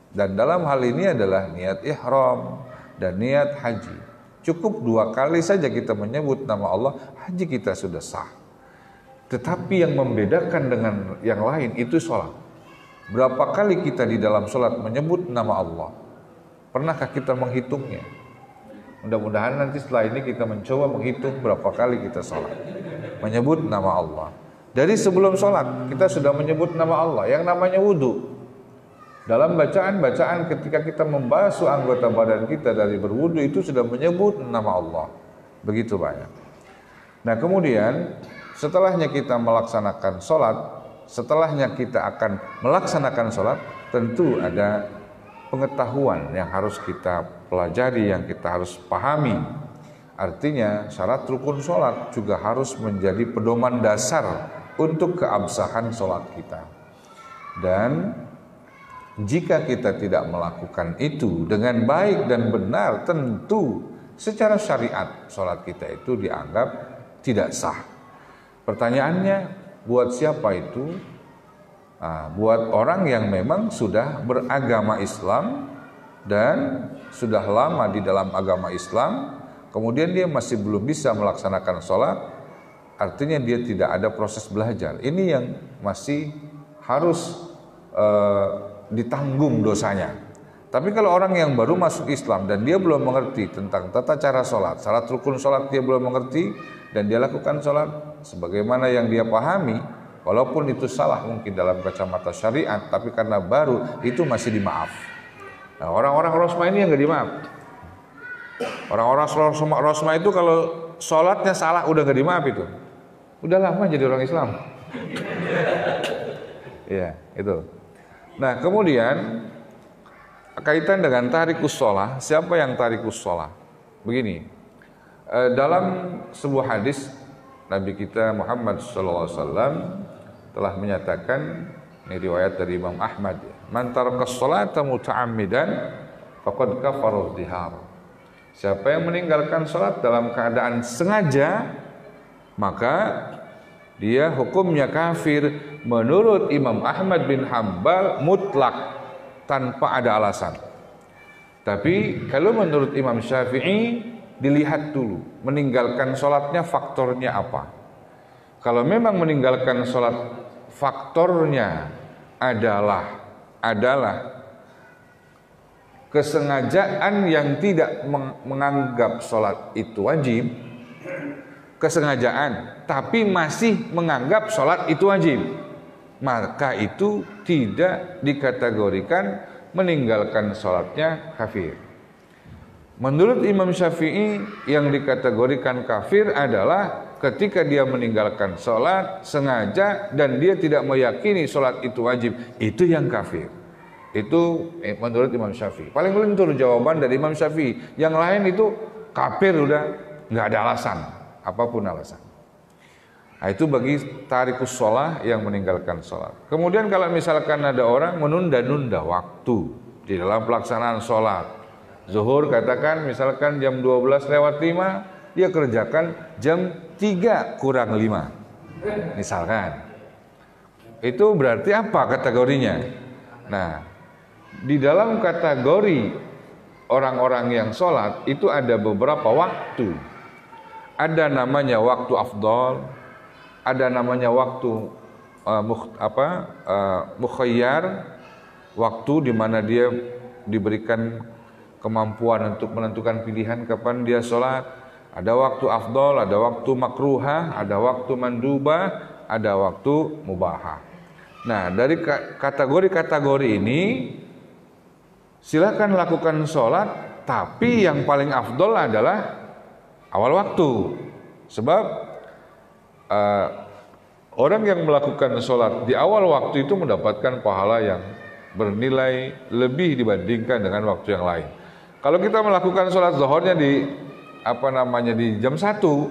Dan dalam hal ini adalah niat ihram dan niat haji. Cukup 2 kali saja kita menyebut nama Allah, haji kita sudah sah. Tetapi yang membedakan dengan yang lain itu sholat. Berapa kali kita di dalam sholat menyebut nama Allah? Pernahkah kita menghitungnya? Mudah-mudahan nanti setelah ini kita mencoba menghitung berapa kali kita sholat menyebut nama Allah. Dari sebelum sholat kita sudah menyebut nama Allah, yang namanya wudhu. Dalam bacaan-bacaan ketika kita membasuh anggota badan kita dari berwudhu itu sudah menyebut nama Allah. Begitu banyak. Nah kemudian setelahnya kita melaksanakan sholat, setelahnya kita akan melaksanakan sholat, tentu ada pengetahuan yang harus kita pelajari, yang kita harus pahami. Artinya syarat rukun sholat juga harus menjadi pedoman dasar untuk keabsahan sholat kita. Dan jika kita tidak melakukan itu dengan baik dan benar, tentu secara syariat sholat kita itu dianggap tidak sah. Pertanyaannya, buat siapa itu? Buat orang yang memang sudah beragama Islam dan sudah lama di dalam agama Islam, kemudian dia masih belum bisa melaksanakan sholat, artinya dia tidak ada proses belajar. Ini yang masih harus ditanggung dosanya. Tapi kalau orang yang baru masuk Islam dan dia belum mengerti tentang tata cara sholat, syarat rukun sholat dia belum mengerti, dan dia lakukan sholat sebagaimana yang dia pahami, walaupun itu salah mungkin dalam kacamata syariat, tapi karena baru itu masih dimaaf. Nah, orang-orang Rosma ini yang gak dimaaf. Orang-orang Rosma itu kalau sholatnya salah udah gak dimaaf itu. Udah lama jadi orang Islam. Iya, itu. Nah, kemudian kaitan dengan tarikus sholah, siapa yang tarikus sholah? Begini, dalam sebuah hadis Nabi kita Muhammad SAW telah menyatakan, ini riwayat dari Imam Ahmad, man tarakas sholata muta'ammidan faqad kafara dzihar. Siapa yang meninggalkan sholat dalam keadaan sengaja, maka dia hukumnya kafir menurut Imam Ahmad bin Hanbal mutlak, tanpa ada alasan. Tapi kalau menurut Imam Syafi'i, dilihat dulu meninggalkan sholatnya faktornya apa. Kalau memang meninggalkan sholat faktornya adalah kesengajaan yang tidak menganggap sholat itu wajib, kesengajaan tapi masih menganggap sholat itu wajib, maka itu tidak dikategorikan meninggalkan sholatnya kafir. Menurut Imam Syafi'i, yang dikategorikan kafir adalah ketika dia meninggalkan sholat sengaja dan dia tidak meyakini sholat itu wajib, itu yang kafir. Itu menurut Imam Syafi'i. Paling lentur jawaban dari Imam Syafi'i. Yang lain itu kafir, udah nggak ada alasan, apapun alasan. Nah, itu bagi tarikus sholah yang meninggalkan sholat. Kemudian kalau misalkan ada orang menunda-nunda waktu di dalam pelaksanaan sholat, zuhur katakan misalkan jam 12:05, dia kerjakan jam 3:05 misalkan. Itu berarti apa kategorinya? Nah, di dalam kategori orang-orang yang sholat itu ada beberapa waktu. Ada namanya waktu afdal, ada namanya waktu mukhayyar, waktu di mana dia diberikan kemampuan untuk menentukan pilihan kapan dia sholat. Ada waktu afdal, ada waktu makruhah, ada waktu mandubah, ada waktu mubahah. Nah, dari kategori-kategori ini silakan lakukan sholat, tapi yang paling afdal adalah awal waktu. Sebab orang yang melakukan sholat di awal waktu itu mendapatkan pahala yang bernilai lebih dibandingkan dengan waktu yang lain. Kalau kita melakukan sholat zuhurnya di jam 1,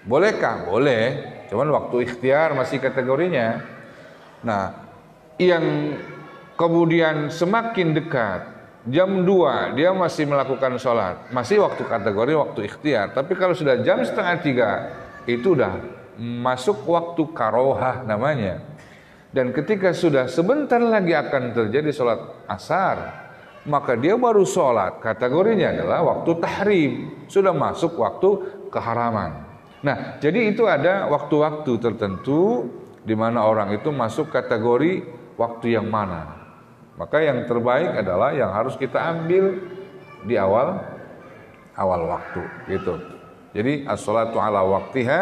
bolehkah? Boleh, cuman waktu ikhtiar masih kategorinya. Nah, yang kemudian semakin dekat jam 2 dia masih melakukan sholat, masih waktu kategori waktu ikhtiar. Tapi kalau sudah jam 2:30 itu udah masuk waktu karohah namanya. Dan ketika sudah sebentar lagi akan terjadi sholat asar, maka dia baru sholat, kategorinya adalah waktu tahrim, sudah masuk waktu keharaman. Nah, jadi itu ada waktu-waktu tertentu di mana orang itu masuk kategori waktu yang mana. Maka yang terbaik adalah yang harus kita ambil di awal waktu gitu. Jadi as-sholatu ala waktiha,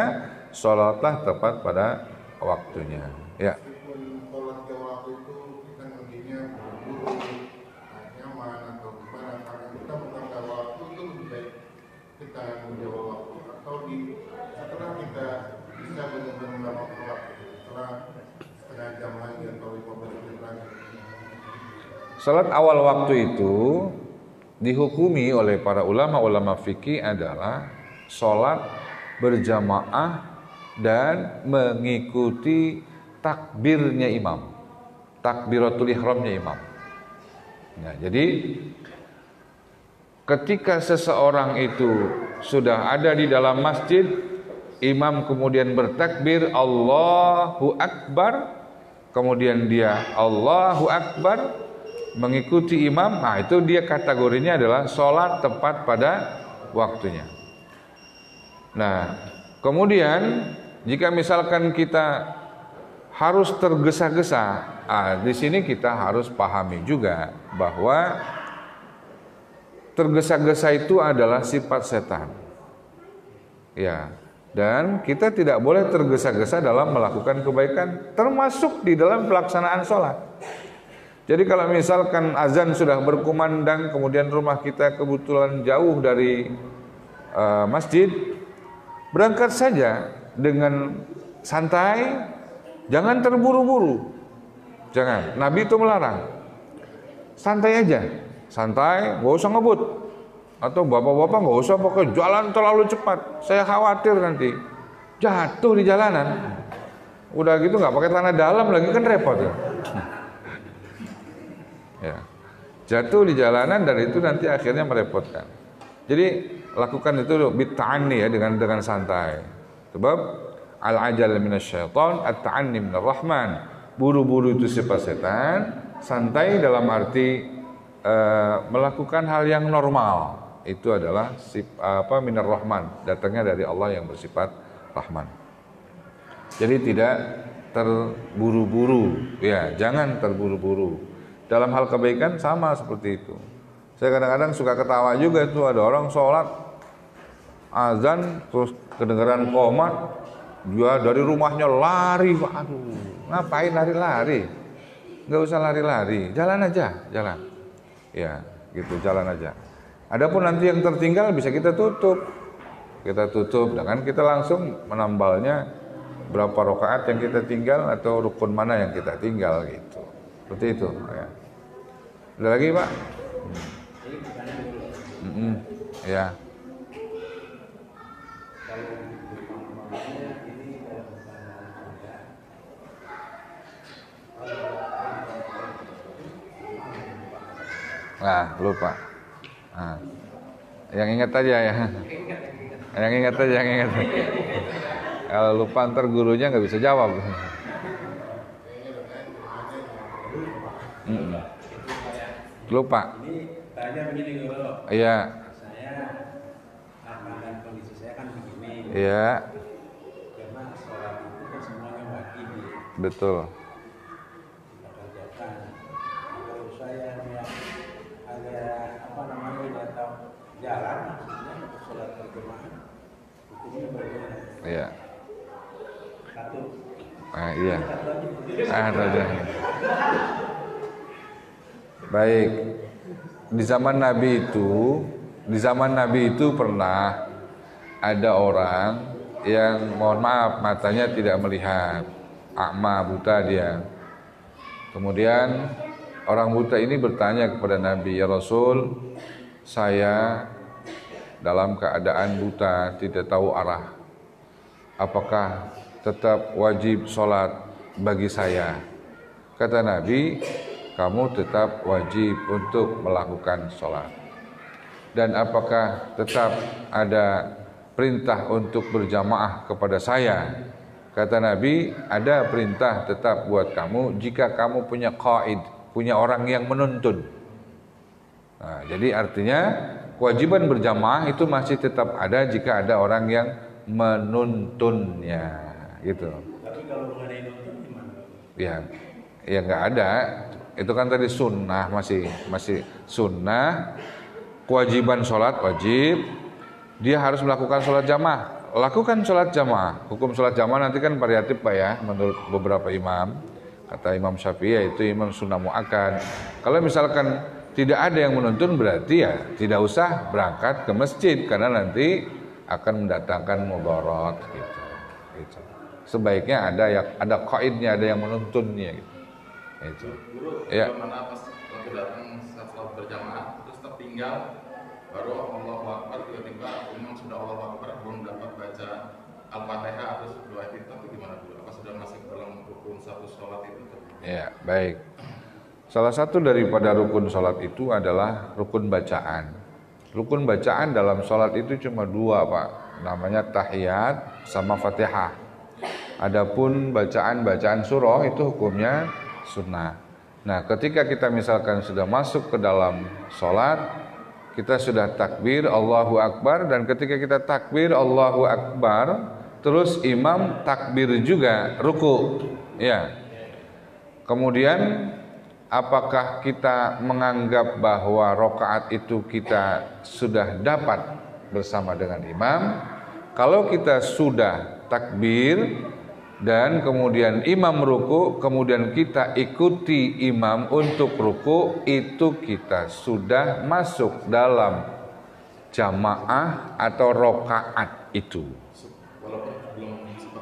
sholatlah tepat pada waktunya. Ya. Meskipun sholat di waktu itu kita ngertinya buru-buru, nyaman atau gimana, karena kita bukan tahu waktu itu lebih baik kita menjawab waktu atau setelah kita bisa benar-benar melakukan waktu setelah setengah jam lagi atau 15 menit lagi. Salat awal waktu itu dihukumi oleh para ulama-ulama fikih adalah sholat berjamaah dan mengikuti takbirnya imam, takbiratul ihramnya imam. Nah, jadi ketika seseorang itu sudah ada di dalam masjid, imam kemudian bertakbir Allahu Akbar, kemudian dia Allahu Akbar mengikuti imam, nah itu dia kategorinya adalah sholat tepat pada waktunya. Nah, kemudian jika misalkan kita harus tergesa-gesa, di sini kita harus pahami juga bahwa tergesa-gesa itu adalah sifat setan. Ya, dan kita tidak boleh tergesa-gesa dalam melakukan kebaikan, termasuk di dalam pelaksanaan sholat. Jadi kalau misalkan azan sudah berkumandang, kemudian rumah kita kebetulan jauh dari masjid, berangkat saja dengan santai, jangan terburu-buru. Jangan, Nabi itu melarang. Santai aja, santai, gak usah ngebut. Atau bapak-bapak gak usah pakai jalan terlalu cepat, saya khawatir nanti jatuh di jalanan. Udah gitu gak pakai tanah dalam lagi, kan repot ya. Ya, jatuh di jalanan dan itu nanti akhirnya merepotkan. Jadi lakukan itu bitta'anni ya, dengan santai. Sebab al-ajal minasyaiton, at-ta'anni minar rahman. Buru-buru itu sifat setan, santai dalam arti melakukan hal yang normal. Itu adalah minar rahman, datangnya dari Allah yang bersifat rahman. Jadi tidak terburu-buru, ya, jangan terburu-buru. Dalam hal kebaikan sama seperti itu. Saya kadang-kadang suka ketawa juga itu, ada orang sholat azan terus kedengaran qomat, dia dari rumahnya lari. Aduh, ngapain lari-lari? Nggak usah lari-lari, jalan aja, jalan. Ya, gitu, jalan aja. Adapun nanti yang tertinggal bisa kita tutup. Kita tutup dengan kita langsung menambalnya berapa rakaat yang kita tinggal atau rukun mana yang kita tinggal gitu. Seperti itu ya. Ada lagi, Pak? Ya. Nah, lupa. Nah, yang ingat aja ya. Yang ingat aja, yang ingat. Kalau lupa ntar gurunya nggak bisa jawab. Lupa. Ini tanya begini Guru. Iya. Saya akan kondisi saya kan begini. Iya. Karena sholat itu kan semuanya wajib. Betul. Kita kerjakan. Kalau saya yang ada tidak tahu jalan, maksudnya untuk sholat berjamaah, hukumnya berbeda. Iya. Satu. Iya. Ada. Baik, di zaman Nabi itu pernah ada orang yang mohon maaf matanya tidak melihat, a'ma, buta dia. Kemudian orang buta ini bertanya kepada Nabi, ya Rasul, saya dalam keadaan buta, tidak tahu arah. Apakah tetap wajib sholat bagi saya? Kata Nabi, kamu tetap wajib untuk melakukan sholat. Dan apakah tetap ada perintah untuk berjamaah kepada saya? Kata Nabi, ada perintah tetap buat kamu jika kamu punya qaid, punya orang yang menuntun. Nah, jadi artinya kewajiban berjamaah itu masih tetap ada jika ada orang yang menuntunnya, gitu. Tapi kalau nggak ada yang nuntun gimana? Ya nggak ada. Itu kan tadi sunnah, masih sunnah. Kewajiban sholat wajib, dia harus melakukan sholat jamaah. Lakukan sholat jamaah. Hukum sholat jamaah nanti kan variatif Pak ya, menurut beberapa imam. Kata Imam Syafi'i yaitu imam sunnah muakkad. Kalau misalkan tidak ada yang menuntun, berarti ya tidak usah berangkat ke masjid karena nanti akan mendatangkan mudarat gitu. Sebaiknya ada qaidnya, ada yang menuntunnya gitu. Itu. Guru, Ya. bagaimana pas waktu datang sholat berjamaah terus tertinggal baru Allahu Akbar, tiba-tiba imam sudah Allahu Akbar belum dapat baca Al-Fatihah atau doa itu gimana dulu? Apa sudah masuk dalam rukun satu sholat itu? Ya, baik. Salah satu daripada rukun sholat itu adalah rukun bacaan. Rukun bacaan dalam sholat itu cuma dua, Pak. Namanya tahiyat sama Fatihah. Adapun bacaan-bacaan surah itu hukumnya sunnah. Nah, ketika kita misalkan sudah masuk ke dalam sholat, kita sudah takbir Allahu Akbar, dan ketika kita takbir Allahu Akbar, terus imam takbir juga ruku. Ya. Kemudian apakah kita menganggap bahwa rakaat itu kita sudah dapat bersama dengan imam? Kalau kita sudah takbir dan kemudian imam ruku, kemudian kita ikuti imam untuk ruku, itu kita sudah masuk dalam jamaah atau rakaat itu.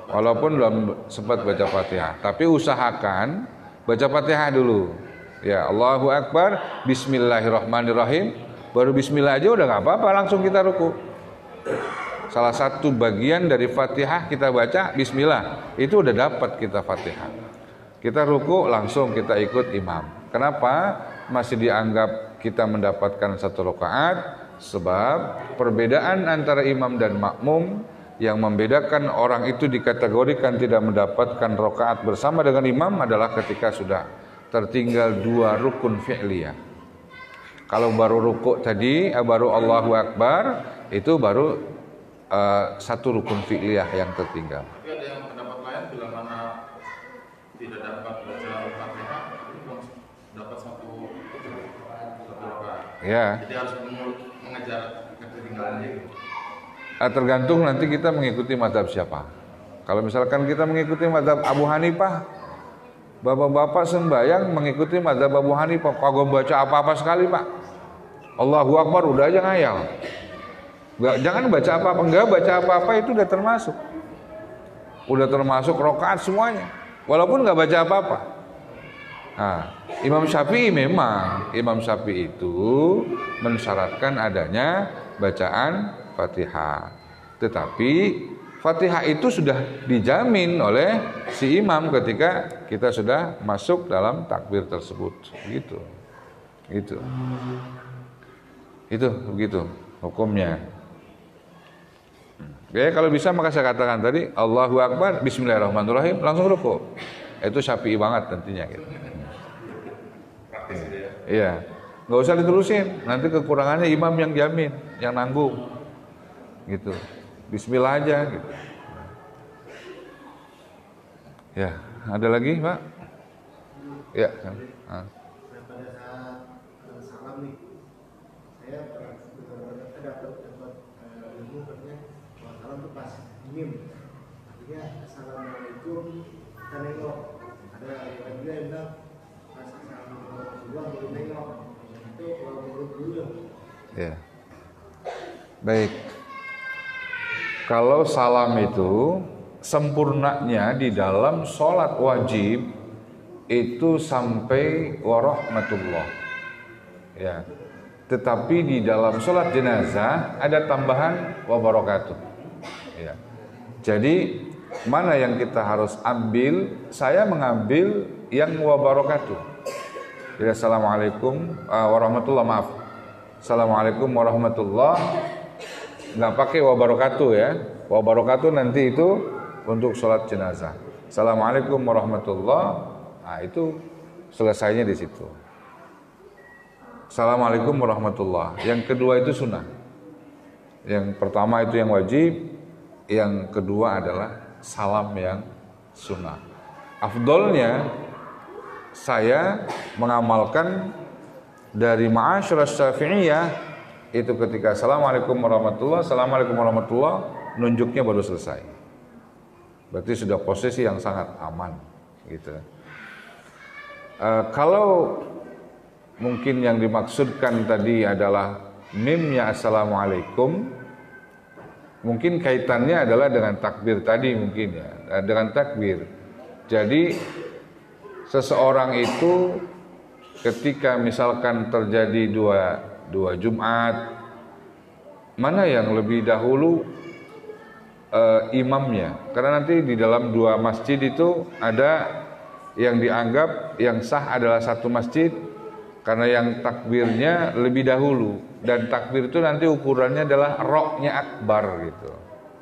Walaupun belum sempat baca Fatihah, tapi usahakan baca Fatihah dulu. Ya, Allahu Akbar, Bismillahirrahmanirrahim. Baru Bismillah aja udah nggak apa-apa, langsung kita ruku. Salah satu bagian dari Fatihah kita baca Bismillah, itu udah dapat kita Fatihah. Kita ruku langsung kita ikut imam. Kenapa masih dianggap kita mendapatkan satu rakaat? Sebab perbedaan antara imam dan makmum yang membedakan orang itu dikategorikan tidak mendapatkan rakaat bersama dengan imam adalah ketika sudah tertinggal dua rukun fi'liyah. Kalau baru ruku tadi, baru Allahu Akbar, itu baru satu rukun fi'liyah yang tertinggal. Tapi ada yang pendapat lain bila mana tidak dapat baca Al-Fatihah, itu dapat satu rakaat. Ya. Jadi harus mengejar ketinggalan itu. Tergantung nanti kita mengikuti mazhab siapa. Kalau misalkan kita mengikuti mazhab Abu Hanifah, bapak-bapak sembahyang mengikuti mazhab Abu Hanifah, kagak baca apa-apa sekali, Pak. Allahu Akbar udah aja ngayal. Jangan baca apa-apa, enggak baca apa-apa itu udah termasuk. Udah termasuk rakaat semuanya. Walaupun enggak baca apa-apa. Nah, Imam Syafi'i memang, Imam Syafi'i itu mensyaratkan adanya bacaan Fatihah. Tetapi Fatihah itu sudah dijamin oleh si imam ketika kita sudah masuk dalam takbir tersebut. Gitu. Itu begitu hukumnya. Oke, kalau bisa maka saya katakan tadi Allahu Akbar, Bismillahirrahmanirrahim, langsung ruku. Itu Syafi'i banget tentunya gitu. Iya. Nggak usah diterusin, nanti kekurangannya imam yang jamin, yang nanggung. Gitu. Bismillah aja gitu. Ya, ada lagi, Pak? Ya. Pada saat salam nih, saya dapat ilmu katanya bahwa salam itu pas mim, artinya assalamualaikum kita nengok. Ada yang juga yang bilang pas assalamualaikum baru nengok. Itu baru dulu. Ya. Baik. Kalau salam itu sempurnanya di dalam sholat wajib itu sampai warahmatullah. Ya. Tetapi di dalam sholat jenazah ada tambahan wabarakatuh. Ya. Jadi mana yang kita harus ambil? Saya mengambil yang wabarakatuh. Jadi assalamualaikum warahmatullah, maaf. Assalamualaikum warahmatullah. Nggak pakai wabarakatuh ya. Wabarakatuh nanti itu untuk sholat jenazah. Assalamualaikum warahmatullah. Nah itu selesainya di situ. Assalamualaikum warahmatullah. Yang kedua itu sunnah. Yang pertama itu yang wajib. Yang kedua adalah salam yang sunnah. Afdolnya saya mengamalkan dari ma'asyarah syafi'iyah itu ketika assalamualaikum warahmatullah, assalamualaikum warahmatullah, nunjuknya baru selesai. Berarti sudah posisi yang sangat aman, gitu. Kalau mungkin yang dimaksudkan tadi adalah mimnya assalamualaikum, mungkin kaitannya adalah dengan takbir tadi mungkin ya, dengan takbir. Jadi seseorang itu ketika misalkan terjadi dua Jumat mana yang lebih dahulu imamnya? Karena nanti di dalam dua masjid itu ada yang dianggap yang sah adalah satu masjid karena yang takbirnya lebih dahulu, dan takbir itu nanti ukurannya adalah roknya akbar gitu.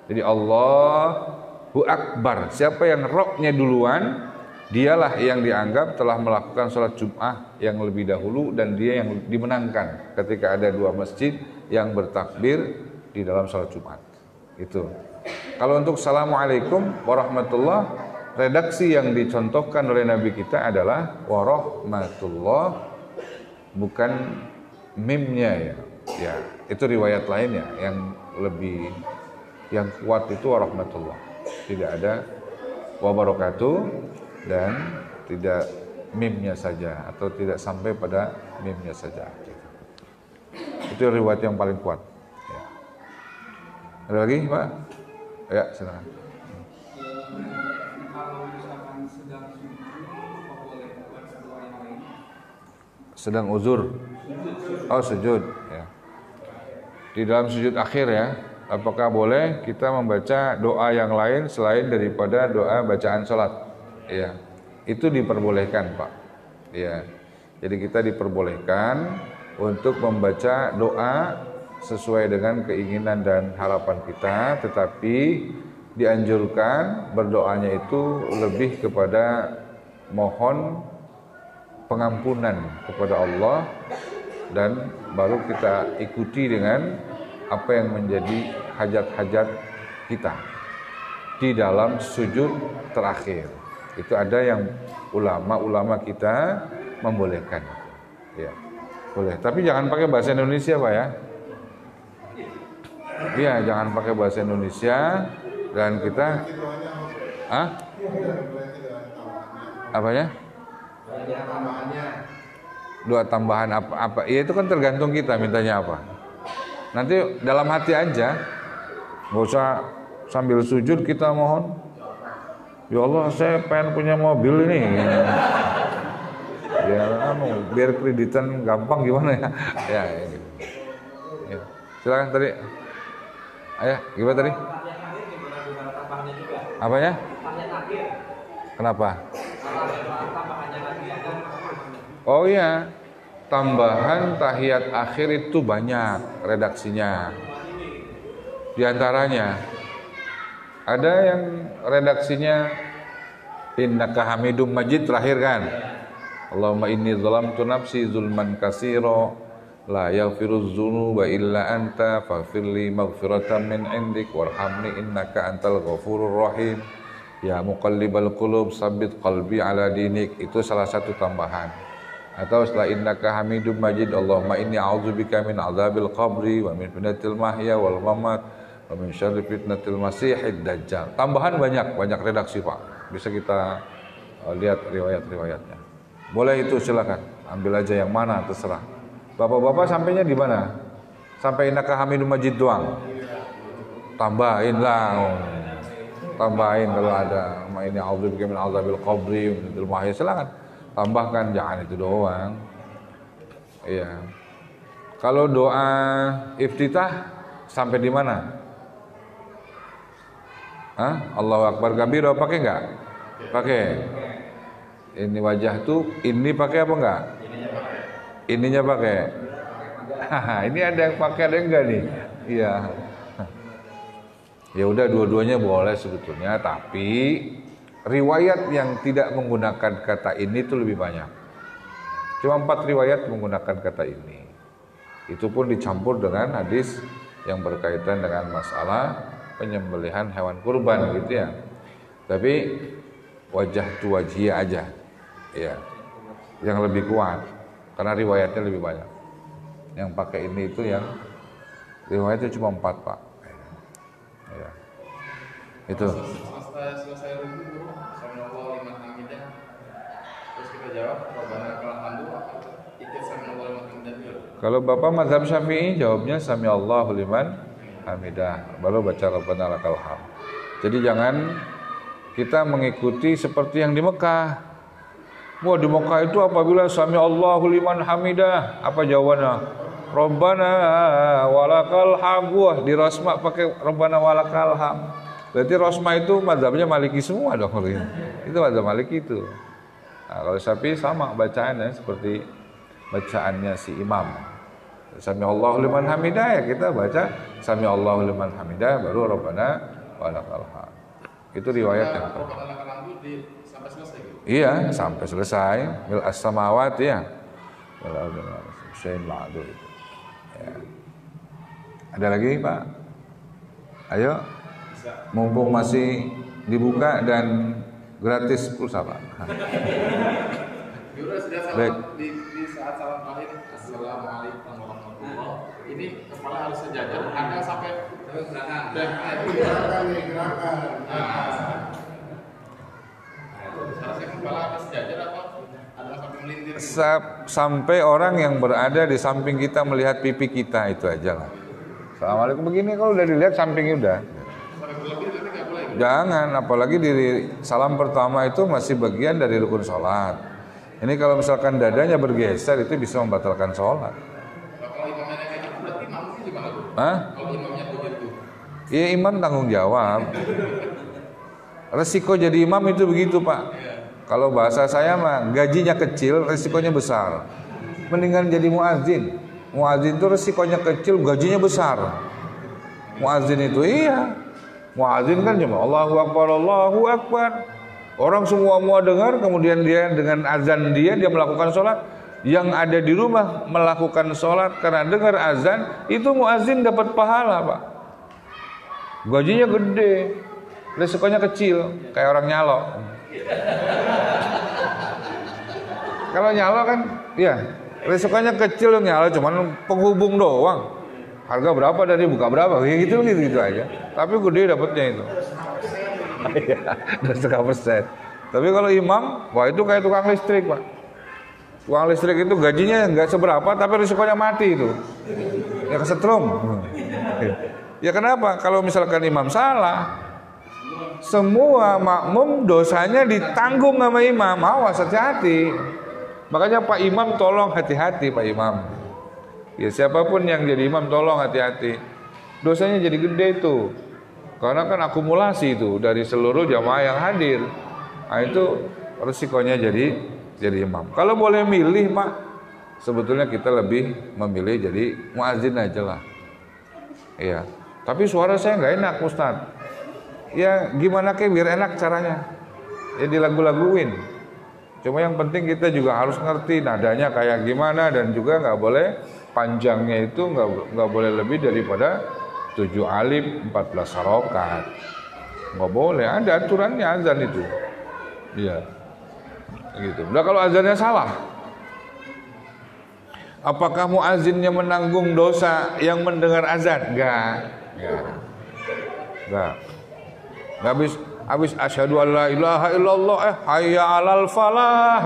Jadi Allahu Akbar, siapa yang roknya duluan, dialah yang dianggap telah melakukan sholat Jum'ah yang lebih dahulu, dan dia yang dimenangkan ketika ada dua masjid yang bertakbir di dalam sholat Jumat. Itu. Kalau untuk Assalamualaikum warahmatullah, redaksi yang dicontohkan oleh Nabi kita adalah warahmatullah, bukan mimnya ya. Ya, itu riwayat lainnya yang kuat itu warahmatullah. Tidak ada wabarakatuh dan tidak mimnya saja, atau tidak sampai pada mimnya saja. Itu riwayat yang paling kuat. Ya. Ada lagi, Pak? Ya, silakan. Kalau misalkan sedang sujud, apa boleh baca doa yang lain? Sedang uzur. Oh, sujud. Ya. Di dalam sujud akhir ya, apakah boleh kita membaca doa yang lain selain daripada doa bacaan sholat? Ya, itu diperbolehkan, Pak. Ya, jadi kita diperbolehkan untuk membaca doa sesuai dengan keinginan dan harapan kita, tetapi dianjurkan berdoanya itu lebih kepada mohon pengampunan kepada Allah, dan baru kita ikuti dengan apa yang menjadi hajat-hajat kita di dalam sujud terakhir. Itu ada yang ulama-ulama kita membolehkan. Ya, boleh. Tapi jangan pakai bahasa Indonesia, Pak ya. Iya, jangan pakai bahasa Indonesia, dan kita apanya? Doa tambahan apa? Ya itu kan tergantung kita mintanya apa. Nanti dalam hati aja, nggak usah sambil sujud kita mohon, ya Allah saya pengen punya mobil ini. Ya biar kreditan gampang gimana ya? Ya, gitu. Ya. Silakan tadi. Ayah, gimana tadi? Apanya? Kenapa? Oh iya, tambahan tahiyat akhir itu banyak redaksinya. Di antaranya ada yang redaksinya innaka hamidum majid terakhir kan. Allahumma inni zalamtu nafsi zulman katsira la yaghfiruz dzunuba illa anta faghfirli maghfiratan min indik warhamni innaka antal ghafurur rahim. Ya muqallibal qulub tsabbit qalbi ala dinik. Itu salah satu tambahan. Atau setelah innaka hamidum majid Allahumma inni a'udzubika min azabil qabri wa min fitnatil mahya wal mamat wa min syarri fitnatil masiihid dajjal. Tambahan banyak redaksi, Pak. Bisa kita lihat riwayat-riwayatnya. Boleh itu, silakan. Ambil aja yang mana terserah. Bapak-bapak sampainya di mana? Sampai innaka hamidum majid doang. Tambahin lah. Tambahin kalau ada. Ma inni a'udzubika min azabil qabri wa min fitnatil mahya, silakan. Tambahkan, jangan itu doang. Iya. Kalau doa iftitah sampai di mana? Hah? Allahu Akbar kabira pakai enggak? Pakai. Ini wajah tuh, ini pakai apa enggak? Ininya pakai. Ini ada yang pakai, ada yang enggak nih? Iya. Ya udah, dua-duanya boleh sebetulnya, tapi riwayat yang tidak menggunakan kata ini itu lebih banyak. Cuma 4 riwayat menggunakan kata ini. Itu pun dicampur dengan hadis yang berkaitan dengan masalah penyembelihan hewan kurban gitu ya. Tapi wajah tu wajhiyah aja. Ya. Yang lebih kuat karena riwayatnya lebih banyak. Yang pakai ini itu yang riwayatnya cuma 4, Pak. Ya. Itu. Selesai ruku, sami'allahu liman hamidah. Terus kita jawab, rabbana lakal hamdu, ikut sami'allahu liman hamidah dulu. Kalau Bapak mazhab Syafi'i jawabnya sami'allahu liman hamidah, baru baca rabbana lakal hamd. Jadi jangan kita mengikuti seperti yang di Mekah. Wah, di Mekah itu apabila sami'allahu liman hamidah, apa jawabannya? Rabbana walakal hamd. Wah, di Rosma pakai Rabbana walakal hamd. Berarti Rosma itu mazhabnya Maliki semua dong. Itu mazhab Maliki itu. Nah, kalau Syafi'i sama bacaannya seperti bacaannya si imam. Sami'allahu liman hamidah, ya kita baca Sami'allahu liman hamidah baru Rabbana walakal hamd. Itu riwayat yang sampai selesai gitu. Iya, sampai selesai. Mil as-samawat ya. Syai'in ma'dud itu. Ya. Ada lagi, Pak? Ayo. Mumpung masih dibuka dan gratis pulsa, Pak. Yaudah, sudah salam di saat salam terakhir. Assalamualaikum warahmatullahi wabarakatuh. Ini kepala harus sejajar, ada sampai belakang. Gerakan. Seharusnya kepala harus sejajar apa? Ada sampai melintir. Sampai orang yang berada di samping kita melihat pipi kita, itu aja lah. Assalamualaikum begini, kalau udah dilihat sampingnya udah. Sampai berlebih itu nggak boleh. Jangan, apalagi di salam pertama itu masih bagian dari rukun sholat. Ini kalau misalkan dadanya bergeser itu bisa membatalkan sholat. Kalau imamnya kayak gitu berarti mampu gimana tuh? Hah? Kalau imamnya begitu. Iya, imam tanggung jawab. Resiko jadi imam itu begitu, Pak. Kalau bahasa saya mah gajinya kecil, resikonya besar. Mendingan jadi muadzin. Muadzin itu resikonya kecil, gajinya besar. Muadzin itu iya. Muadzin kan cuma Allahu Akbar, Allahu Akbar. Orang semua mau dengar, kemudian dia dengan azan dia melakukan sholat. Yang ada di rumah melakukan sholat karena dengar azan, itu muadzin dapat pahala, Pak. Gajinya gede, resikonya kecil, kayak orang nyalo. Kalau nyalo kan, ya resikonya kecil nyalo, cuman penghubung doang. Harga berapa dari buka berapa, gitu aja. Tapi gede dapatnya itu. 2,5%. Tapi kalau imam, wah itu kayak tukang listrik, Pak. Tukang listrik itu gajinya nggak seberapa, tapi risikonya mati itu. Ya kesetrum. Ya kenapa? Kalau misalkan imam salah, semua makmum dosanya ditanggung sama imam. Awas, hati-hati. Makanya Pak Imam tolong hati-hati, Pak Imam. Ya siapapun yang jadi imam tolong hati-hati. Dosanya jadi gede itu. Karena kan akumulasi itu dari seluruh jamaah yang hadir. Nah itu resikonya jadi imam. Kalau boleh milih, Pak, sebetulnya kita lebih memilih jadi muadzin aja lah. Iya. Tapi suara saya nggak enak, Ustaz. Ya gimana kayak biar enak caranya. Ya dilagu-laguin. Cuma yang penting kita juga harus ngerti nadanya kayak gimana, dan juga nggak boleh panjangnya itu nggak boleh lebih daripada 7 alif 14 harokat. Nggak boleh, ada aturannya azan itu. Iya. Gitu. Udah, kalau azannya salah, apakah muazzinnya menanggung dosa yang mendengar azan? Enggak. Habis asyhadu alla ilaha illallah hayya 'alal falah.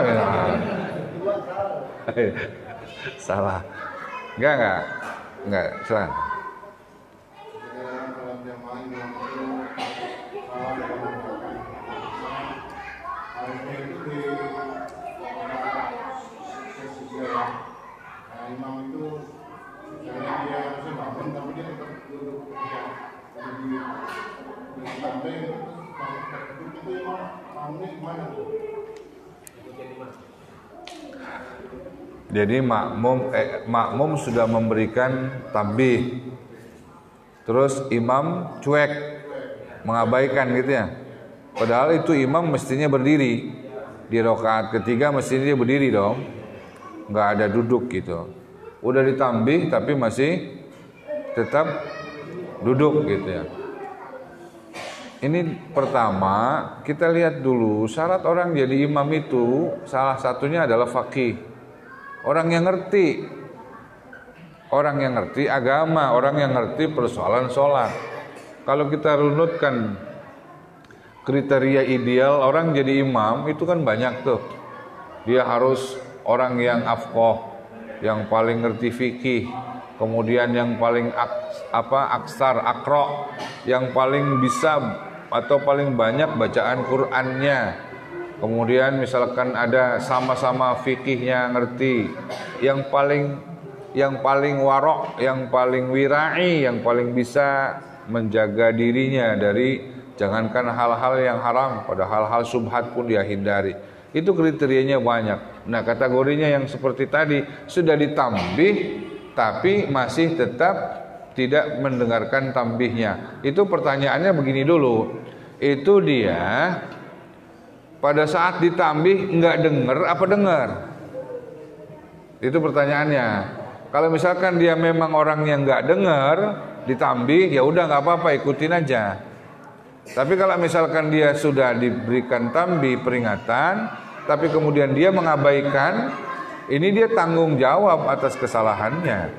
Salah. Enggak. Silakan. Imam itu sebenarnya dia harusnya bangun, tapi dia tetap duduk di samping. Itu imam bangunnya gimana tuh? Jadi makmum sudah memberikan tambih, terus imam cuek, mengabaikan gitu ya. Padahal itu imam mestinya berdiri. Di rakaat ketiga mestinya dia berdiri dong, nggak ada duduk gitu. Udah ditambih tapi masih tetap duduk gitu ya. Ini pertama, kita lihat dulu syarat orang jadi imam itu salah satunya adalah faqih. Orang yang ngerti agama, orang yang ngerti persoalan sholat. Kalau kita runutkan kriteria ideal orang jadi imam itu kan banyak tuh. Dia harus orang yang afqah, yang paling ngerti fikih, kemudian yang paling aksar, akro, yang paling bisa atau paling banyak bacaan Qur'annya. Kemudian misalkan ada sama-sama fikihnya ngerti, yang yang paling warok, yang paling wirai, yang paling bisa menjaga dirinya dari jangankan hal-hal yang haram, pada hal-hal subhat pun dia hindari. Itu kriterianya banyak. Nah, kategorinya yang seperti tadi sudah ditambih tapi masih tetap tidak mendengarkan tambihnya. Itu pertanyaannya begini dulu. Itu dia pada saat ditambih enggak dengar apa dengar? Itu pertanyaannya. Kalau misalkan dia memang orang yang nggak dengar, ditambih, ya udah nggak apa-apa, ikutin aja. Tapi kalau misalkan dia sudah diberikan tambih peringatan, tapi kemudian dia mengabaikan, ini dia tanggung jawab atas kesalahannya.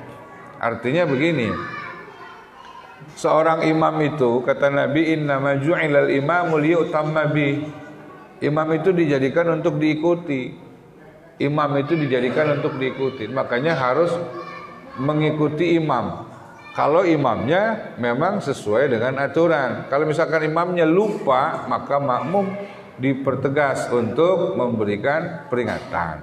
Artinya begini, seorang imam itu kata Nabi, innama ju'ilal imamu liyutamma bih. Imam itu dijadikan untuk diikuti. Imam itu dijadikan untuk diikuti. Makanya harus mengikuti imam. Kalau imamnya memang sesuai dengan aturan. Kalau misalkan imamnya lupa, maka makmum dipertegas untuk memberikan peringatan.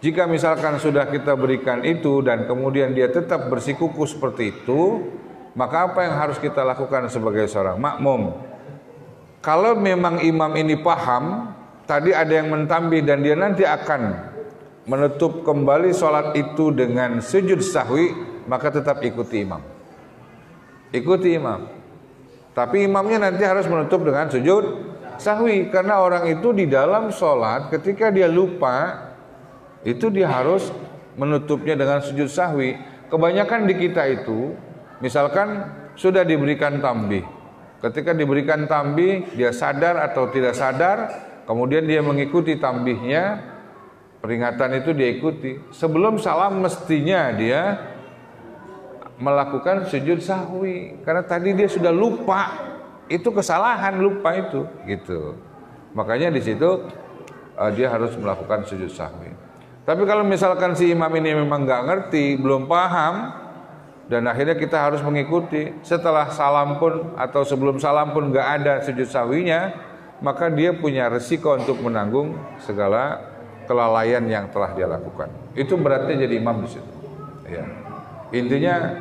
Jika misalkan sudah kita berikan itu dan kemudian dia tetap bersikuku seperti itu, maka apa yang harus kita lakukan sebagai seorang makmum? Kalau memang imam ini paham, tadi ada yang mentambih dan dia nanti akan menutup kembali sholat itu dengan sujud sahwi, maka tetap ikuti imam. Ikuti imam. Tapi imamnya nanti harus menutup dengan sujud sahwi, karena orang itu di dalam sholat ketika dia lupa, itu dia harus menutupnya dengan sujud sahwi. Kebanyakan di kita itu, misalkan sudah diberikan tambih. Ketika diberikan tambih, dia sadar atau tidak sadar, kemudian dia mengikuti tambihnya, peringatan itu dia ikuti. Sebelum salam mestinya dia melakukan sujud sahwi, karena tadi dia sudah lupa. Itu kesalahan, lupa itu, gitu. Makanya di situ dia harus melakukan sujud sahwi. Tapi kalau misalkan si imam ini memang nggak ngerti, belum paham, dan akhirnya kita harus mengikuti, setelah salam pun atau sebelum salam pun nggak ada sujud sahwinya, maka dia punya resiko untuk menanggung segala kelalaian yang telah dia lakukan. Itu berarti jadi imam di situ. Ya. Intinya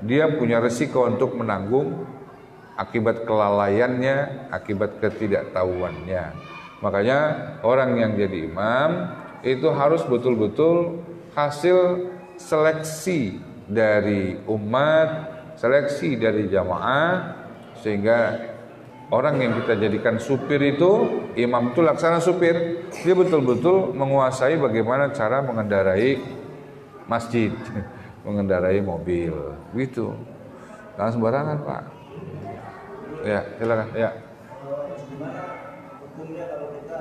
dia punya resiko untuk menanggung akibat kelalaiannya, akibat ketidaktahuannya. Makanya orang yang jadi imam itu harus betul-betul hasil seleksi dari umat, seleksi dari jamaah, sehingga orang yang kita jadikan supir itu, imam itu laksana supir, dia betul-betul menguasai bagaimana cara mengendarai masjid, mengendarai mobil, gitu. Jangan sembarangan, Pak. Ya, silakan. Ya. Gimana hukumnya kalau kita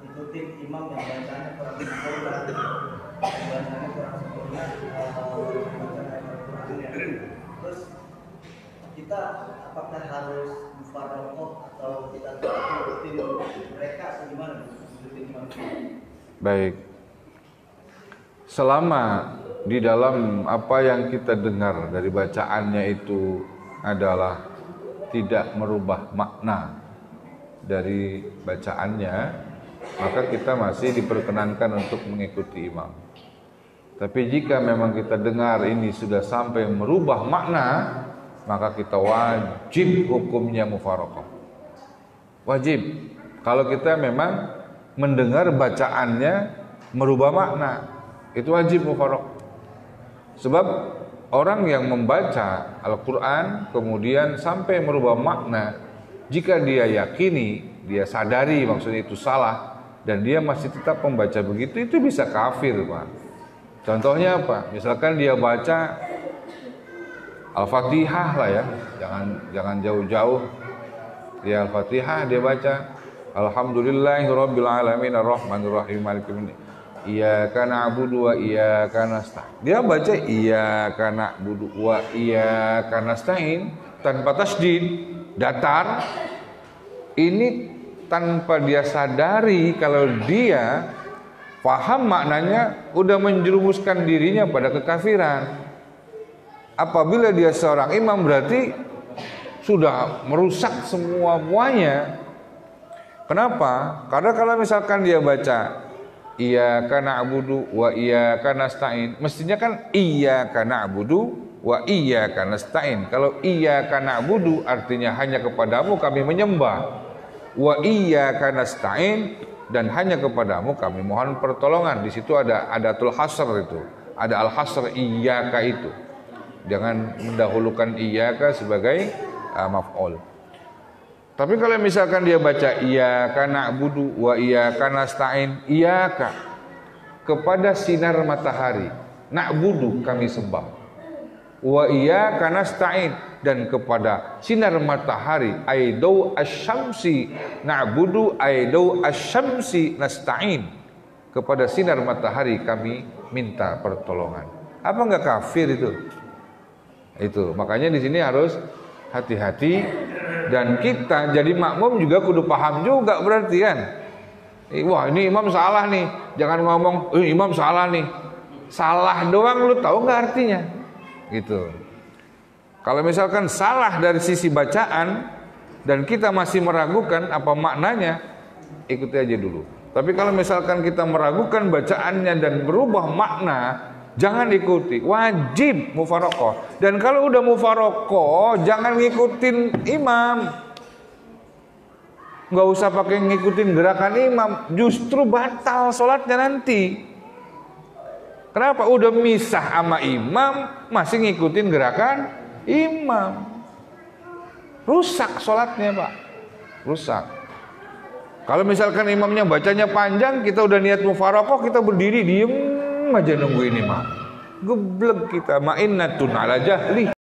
ikutin imam yang bacanya kurang sempurna, bacanya kurang sempurna, terus kita apakah harus mufaroqah atau kita ikutin mereka atau gimana? Baik. Selama di dalam apa yang kita dengar dari bacaannya itu adalah tidak merubah makna dari bacaannya, maka kita masih diperkenankan untuk mengikuti imam. Tapi jika memang kita dengar ini sudah sampai merubah makna, maka kita wajib hukumnya mufaraqah. Wajib. Kalau kita memang mendengar bacaannya merubah makna, itu wajib mufaraqah. Sebab orang yang membaca Al-Quran kemudian sampai merubah makna, jika dia yakini, dia sadari maksudnya itu salah, dan dia masih tetap membaca begitu, itu bisa kafir, Pak. Contohnya apa? Misalkan dia baca Al-Fatihah lah ya, jangan jauh-jauh. Dia Al-Fatihah dia baca Alhamdulillahirabbil alamin arrahmanirrahim maliki yaumiddin. Iyyaka na'budu wa iyyaka nasta'in. Dia baca iyyaka na'budu wa iyyaka nasta'in tanpa tasydid, datar. Ini tanpa dia sadari kalau dia paham maknanya, udah menjerumuskan dirinya pada kekafiran. Apabila dia seorang imam berarti sudah merusak semuanya. Kenapa? Karena kalau misalkan dia baca iyyaka na'budu wa iyyaka nasta'in. Mestinya kan iyyaka na'budu wa iyyaka nasta'in. Kalau iyyaka na'budu artinya hanya kepadamu kami menyembah. Wa iyyaka nasta'in, dan hanya kepadamu kami mohon pertolongan. Di situ ada adatul hasr itu. Ada al-hasr iyyaka itu. Jangan mendahulukan iyyaka sebagai maf'ul. Tapi kalau misalkan dia baca iyyaka na'budu wa iyyaka nasta'in, iyyaka kepada sinar matahari, na'budu kami sembah, wa iyyaka nasta'in dan kepada sinar matahari, aidau asyamsi na'budu aidau asyamsi nasta'in, kepada sinar matahari kami minta pertolongan. Apa enggak kafir itu? Itu makanya di sini harus hati-hati, dan kita jadi makmum juga kudu paham juga berarti kan. Wah ini imam salah nih, jangan ngomong imam salah nih. Salah doang lu tahu nggak artinya? Gitu. Kalau misalkan salah dari sisi bacaan dan kita masih meragukan apa maknanya, ikuti aja dulu. Tapi kalau misalkan kita meragukan bacaannya dan berubah makna, jangan ikuti, wajib mufarokoh. Dan kalau udah mufarokoh, jangan ngikutin imam. Nggak usah pakai ngikutin gerakan imam, justru batal sholatnya nanti. Kenapa? Udah misah sama imam, masih ngikutin gerakan imam. Rusak sholatnya Pak, rusak. Kalau misalkan imamnya bacanya panjang, kita udah niat mufarokoh, kita berdiri diem aja nungguin imam. Geblek kita, ma'innatun ala jahli.